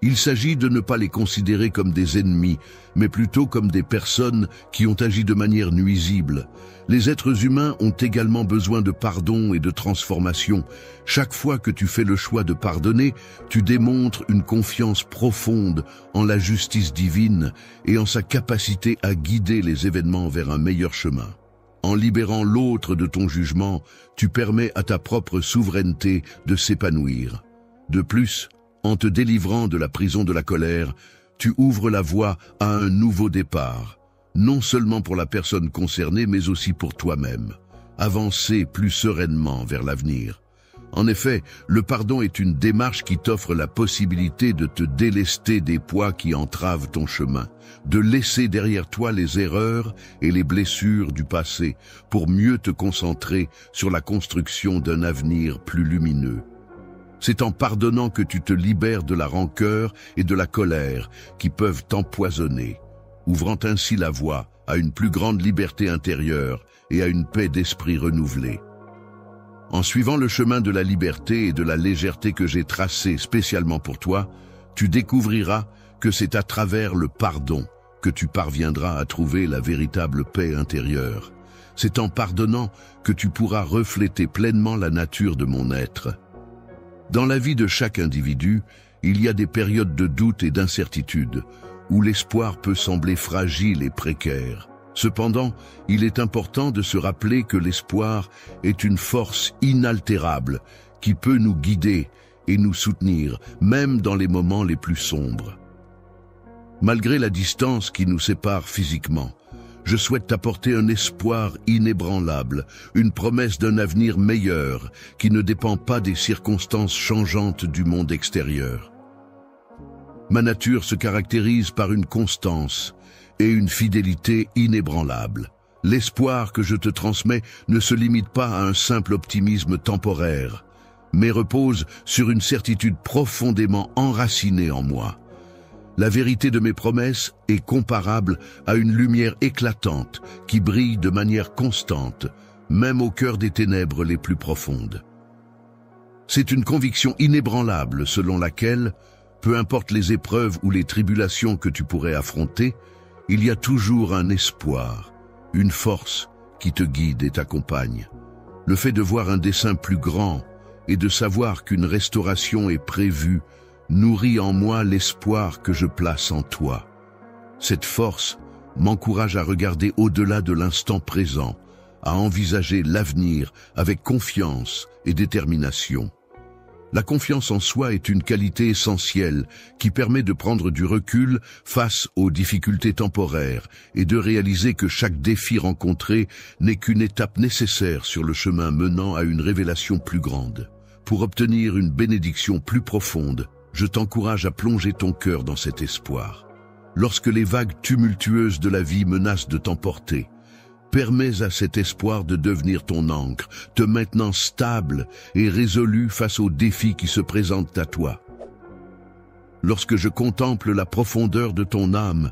Il s'agit de ne pas les considérer comme des ennemis, mais plutôt comme des personnes qui ont agi de manière nuisible. Les êtres humains ont également besoin de pardon et de transformation. Chaque fois que tu fais le choix de pardonner, tu démontres une confiance profonde en la justice divine et en sa capacité à guider les événements vers un meilleur chemin. En libérant l'autre de ton jugement, tu permets à ta propre souveraineté de s'épanouir. De plus, en te délivrant de la prison de la colère, tu ouvres la voie à un nouveau départ, non seulement pour la personne concernée, mais aussi pour toi-même. Avancer plus sereinement vers l'avenir. En effet, le pardon est une démarche qui t'offre la possibilité de te délester des poids qui entravent ton chemin, de laisser derrière toi les erreurs et les blessures du passé pour mieux te concentrer sur la construction d'un avenir plus lumineux. C'est en pardonnant que tu te libères de la rancœur et de la colère qui peuvent t'empoisonner, ouvrant ainsi la voie à une plus grande liberté intérieure et à une paix d'esprit renouvelée. En suivant le chemin de la liberté et de la légèreté que j'ai tracé spécialement pour toi, tu découvriras que c'est à travers le pardon que tu parviendras à trouver la véritable paix intérieure. C'est en pardonnant que tu pourras refléter pleinement la nature de mon être. Dans la vie de chaque individu, il y a des périodes de doute et d'incertitude, où l'espoir peut sembler fragile et précaire. Cependant, il est important de se rappeler que l'espoir est une force inaltérable qui peut nous guider et nous soutenir, même dans les moments les plus sombres. Malgré la distance qui nous sépare physiquement, je souhaite t'apporter un espoir inébranlable, une promesse d'un avenir meilleur qui ne dépend pas des circonstances changeantes du monde extérieur. Ma nature se caractérise par une constance et une fidélité inébranlables. L'espoir que je te transmets ne se limite pas à un simple optimisme temporaire, mais repose sur une certitude profondément enracinée en moi. La vérité de mes promesses est comparable à une lumière éclatante qui brille de manière constante, même au cœur des ténèbres les plus profondes. C'est une conviction inébranlable selon laquelle, peu importe les épreuves ou les tribulations que tu pourrais affronter, il y a toujours un espoir, une force qui te guide et t'accompagne. Le fait de voir un dessein plus grand et de savoir qu'une restauration est prévue nourrit en moi l'espoir que je place en toi. Cette force m'encourage à regarder au-delà de l'instant présent, à envisager l'avenir avec confiance et détermination. La confiance en soi est une qualité essentielle qui permet de prendre du recul face aux difficultés temporaires et de réaliser que chaque défi rencontré n'est qu'une étape nécessaire sur le chemin menant à une révélation plus grande. Pour obtenir une bénédiction plus profonde, je t'encourage à plonger ton cœur dans cet espoir. Lorsque les vagues tumultueuses de la vie menacent de t'emporter, permets à cet espoir de devenir ton ancre, te maintenant stable et résolu face aux défis qui se présentent à toi. Lorsque je contemple la profondeur de ton âme,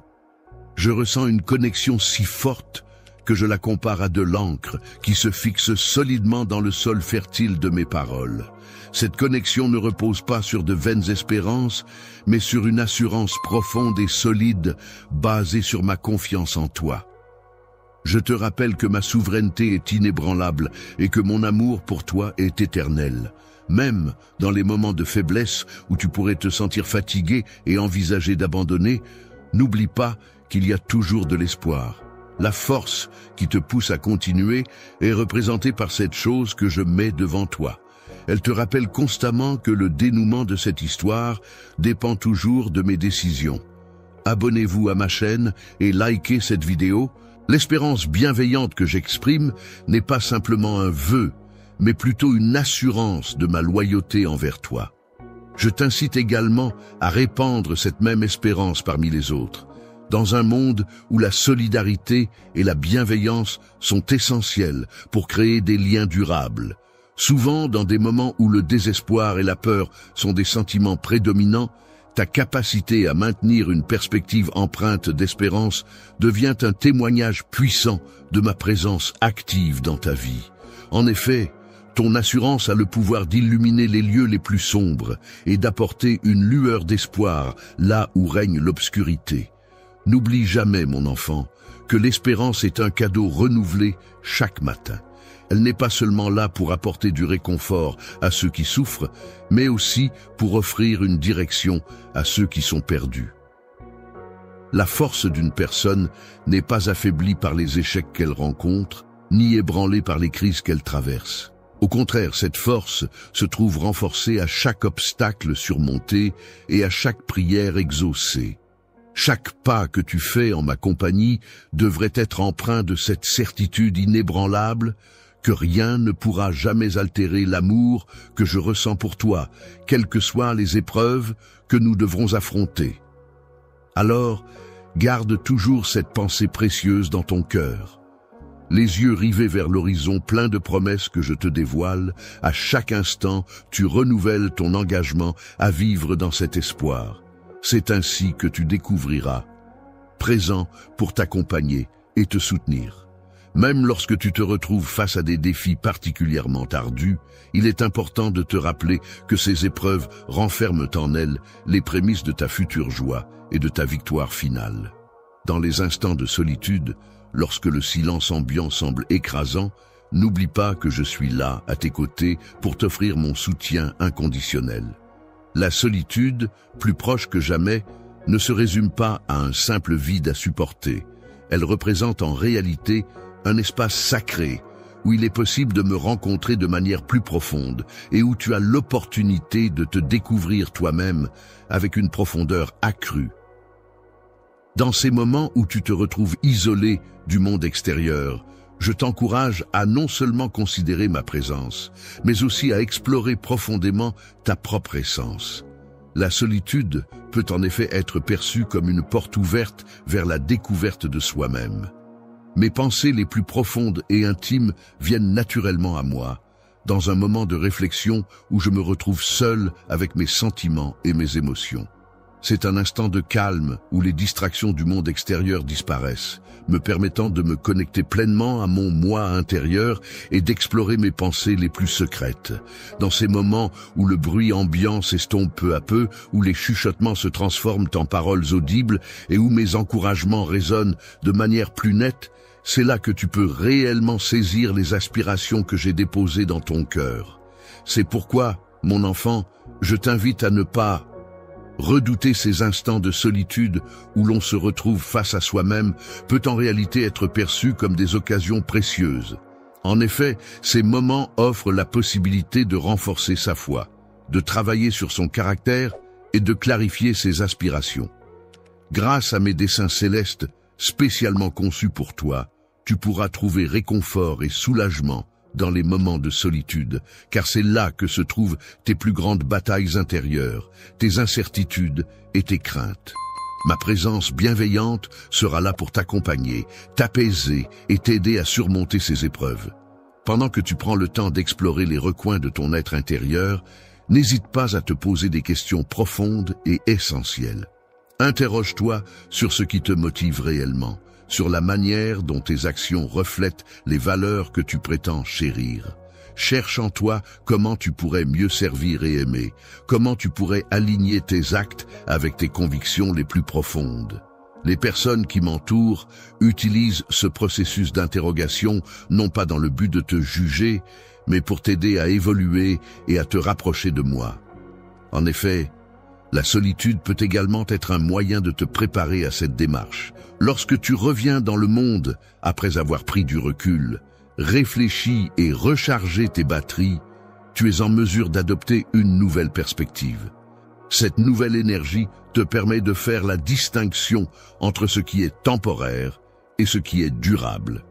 je ressens une connexion si forte que je la compare à de l'encre qui se fixe solidement dans le sol fertile de mes paroles. Cette connexion ne repose pas sur de vaines espérances, mais sur une assurance profonde et solide basée sur ma confiance en toi. Je te rappelle que ma souveraineté est inébranlable et que mon amour pour toi est éternel. Même dans les moments de faiblesse où tu pourrais te sentir fatigué et envisager d'abandonner, n'oublie pas qu'il y a toujours de l'espoir. La force qui te pousse à continuer est représentée par cette chose que je mets devant toi. Elle te rappelle constamment que le dénouement de cette histoire dépend toujours de mes décisions. Abonnez-vous à ma chaîne et likez cette vidéo. L'espérance bienveillante que j'exprime n'est pas simplement un vœu, mais plutôt une assurance de ma loyauté envers toi. Je t'incite également à répandre cette même espérance parmi les autres, dans un monde où la solidarité et la bienveillance sont essentielles pour créer des liens durables. Souvent, dans des moments où le désespoir et la peur sont des sentiments prédominants, ta capacité à maintenir une perspective empreinte d'espérance devient un témoignage puissant de ma présence active dans ta vie. En effet, ton assurance a le pouvoir d'illuminer les lieux les plus sombres et d'apporter une lueur d'espoir là où règne l'obscurité. N'oublie jamais, mon enfant, que l'espérance est un cadeau renouvelé chaque matin. Elle n'est pas seulement là pour apporter du réconfort à ceux qui souffrent, mais aussi pour offrir une direction à ceux qui sont perdus. La force d'une personne n'est pas affaiblie par les échecs qu'elle rencontre, ni ébranlée par les crises qu'elle traverse. Au contraire, cette force se trouve renforcée à chaque obstacle surmonté et à chaque prière exaucée. Chaque pas que tu fais en ma compagnie devrait être empreint de cette certitude inébranlable que rien ne pourra jamais altérer l'amour que je ressens pour toi, quelles que soient les épreuves que nous devrons affronter. Alors, garde toujours cette pensée précieuse dans ton cœur. Les yeux rivés vers l'horizon plein de promesses que je te dévoile, à chaque instant, tu renouvelles ton engagement à vivre dans cet espoir. C'est ainsi que tu découvriras, présent pour t'accompagner et te soutenir. Même lorsque tu te retrouves face à des défis particulièrement ardus, il est important de te rappeler que ces épreuves renferment en elles les prémices de ta future joie et de ta victoire finale. Dans les instants de solitude, lorsque le silence ambiant semble écrasant, n'oublie pas que je suis là, à tes côtés, pour t'offrir mon soutien inconditionnel. La solitude, plus proche que jamais, ne se résume pas à un simple vide à supporter. Elle représente en réalité un espace sacré où il est possible de me rencontrer de manière plus profonde et où tu as l'opportunité de te découvrir toi-même avec une profondeur accrue. Dans ces moments où tu te retrouves isolé du monde extérieur, je t'encourage à non seulement considérer ma présence, mais aussi à explorer profondément ta propre essence. La solitude peut en effet être perçue comme une porte ouverte vers la découverte de soi-même. Mes pensées les plus profondes et intimes viennent naturellement à moi, dans un moment de réflexion où je me retrouve seul avec mes sentiments et mes émotions. C'est un instant de calme où les distractions du monde extérieur disparaissent, me permettant de me connecter pleinement à mon moi intérieur et d'explorer mes pensées les plus secrètes. Dans ces moments où le bruit ambiant s'estompe peu à peu, où les chuchotements se transforment en paroles audibles et où mes encouragements résonnent de manière plus nette, c'est là que tu peux réellement saisir les aspirations que j'ai déposées dans ton cœur. C'est pourquoi, mon enfant, je t'invite à ne pas redouter ces instants de solitude où l'on se retrouve face à soi-même peut en réalité être perçu comme des occasions précieuses. En effet, ces moments offrent la possibilité de renforcer sa foi, de travailler sur son caractère et de clarifier ses aspirations. Grâce à mes desseins célestes, spécialement conçus pour toi, tu pourras trouver réconfort et soulagement dans les moments de solitude, car c'est là que se trouvent tes plus grandes batailles intérieures, tes incertitudes et tes craintes. Ma présence bienveillante sera là pour t'accompagner, t'apaiser et t'aider à surmonter ces épreuves. Pendant que tu prends le temps d'explorer les recoins de ton être intérieur, n'hésite pas à te poser des questions profondes et essentielles. Interroge-toi sur ce qui te motive réellement, sur la manière dont tes actions reflètent les valeurs que tu prétends chérir. Cherche en toi comment tu pourrais mieux servir et aimer, comment tu pourrais aligner tes actes avec tes convictions les plus profondes. Les personnes qui m'entourent utilisent ce processus d'interrogation non pas dans le but de te juger, mais pour t'aider à évoluer et à te rapprocher de moi. En effet, la solitude peut également être un moyen de te préparer à cette démarche. Lorsque tu reviens dans le monde, après avoir pris du recul, réfléchi et rechargé tes batteries, tu es en mesure d'adopter une nouvelle perspective. Cette nouvelle énergie te permet de faire la distinction entre ce qui est temporaire et ce qui est durable.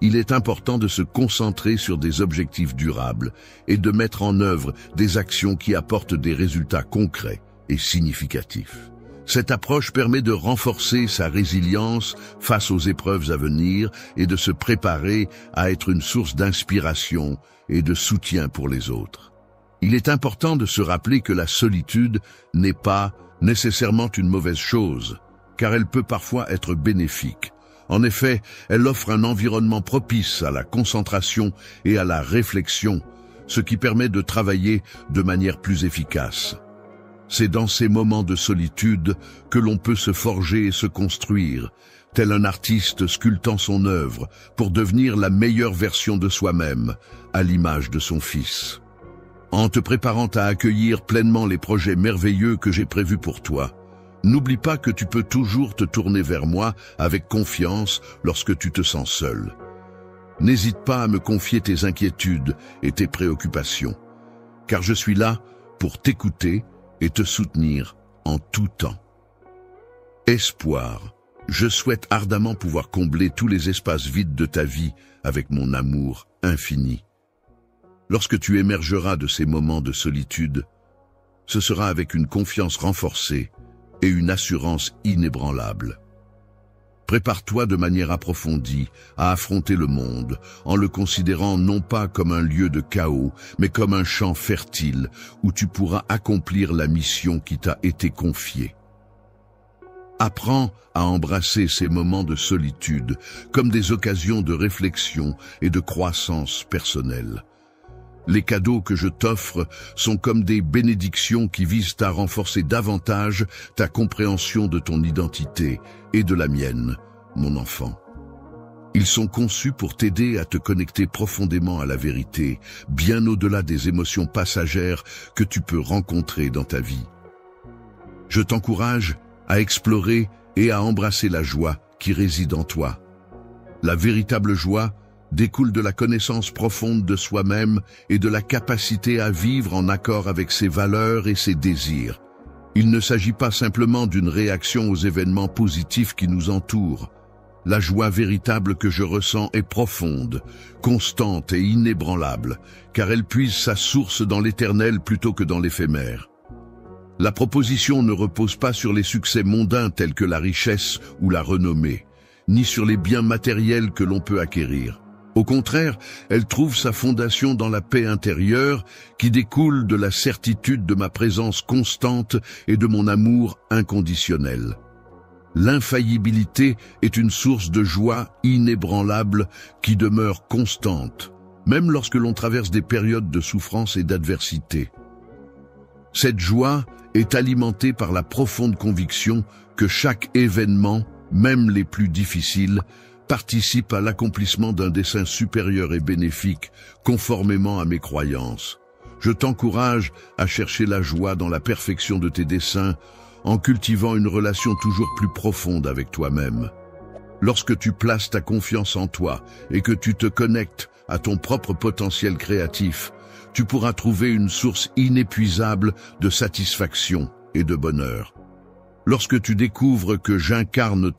Il est important de se concentrer sur des objectifs durables et de mettre en œuvre des actions qui apportent des résultats concrets et significatifs. Cette approche permet de renforcer sa résilience face aux épreuves à venir et de se préparer à être une source d'inspiration et de soutien pour les autres. Il est important de se rappeler que la solitude n'est pas nécessairement une mauvaise chose, car elle peut parfois être bénéfique. En effet, elle offre un environnement propice à la concentration et à la réflexion, ce qui permet de travailler de manière plus efficace. C'est dans ces moments de solitude que l'on peut se forger et se construire, tel un artiste sculptant son œuvre pour devenir la meilleure version de soi-même, à l'image de son fils. En te préparant à accueillir pleinement les projets merveilleux que j'ai prévus pour toi, n'oublie pas que tu peux toujours te tourner vers moi avec confiance lorsque tu te sens seul. N'hésite pas à me confier tes inquiétudes et tes préoccupations, car je suis là pour t'écouter et te soutenir en tout temps. Espoir, je souhaite ardemment pouvoir combler tous les espaces vides de ta vie avec mon amour infini. Lorsque tu émergeras de ces moments de solitude, ce sera avec une confiance renforcée et une assurance inébranlable. Prépare-toi de manière approfondie à affronter le monde, en le considérant non pas comme un lieu de chaos, mais comme un champ fertile où tu pourras accomplir la mission qui t'a été confiée. Apprends à embrasser ces moments de solitude comme des occasions de réflexion et de croissance personnelle. Les cadeaux que je t'offre sont comme des bénédictions qui visent à renforcer davantage ta compréhension de ton identité et de la mienne, mon enfant. Ils sont conçus pour t'aider à te connecter profondément à la vérité, bien au-delà des émotions passagères que tu peux rencontrer dans ta vie. Je t'encourage à explorer et à embrasser la joie qui réside en toi. La véritable joie découle de la connaissance profonde de soi-même et de la capacité à vivre en accord avec ses valeurs et ses désirs. Il ne s'agit pas simplement d'une réaction aux événements positifs qui nous entourent. La joie véritable que je ressens est profonde, constante et inébranlable, car elle puise sa source dans l'éternel plutôt que dans l'éphémère. La proposition ne repose pas sur les succès mondains tels que la richesse ou la renommée, ni sur les biens matériels que l'on peut acquérir. Au contraire, elle trouve sa fondation dans la paix intérieure qui découle de la certitude de ma présence constante et de mon amour inconditionnel. L'infaillibilité est une source de joie inébranlable qui demeure constante, même lorsque l'on traverse des périodes de souffrance et d'adversité. Cette joie est alimentée par la profonde conviction que chaque événement, même les plus difficiles, participe à l'accomplissement d'un dessein supérieur et bénéfique, conformément à mes croyances. Je t'encourage à chercher la joie dans la perfection de tes desseins, en cultivant une relation toujours plus profonde avec toi-même. Lorsque tu places ta confiance en toi et que tu te connectes à ton propre potentiel créatif, tu pourras trouver une source inépuisable de satisfaction et de bonheur. Lorsque tu découvres que j'incarne ton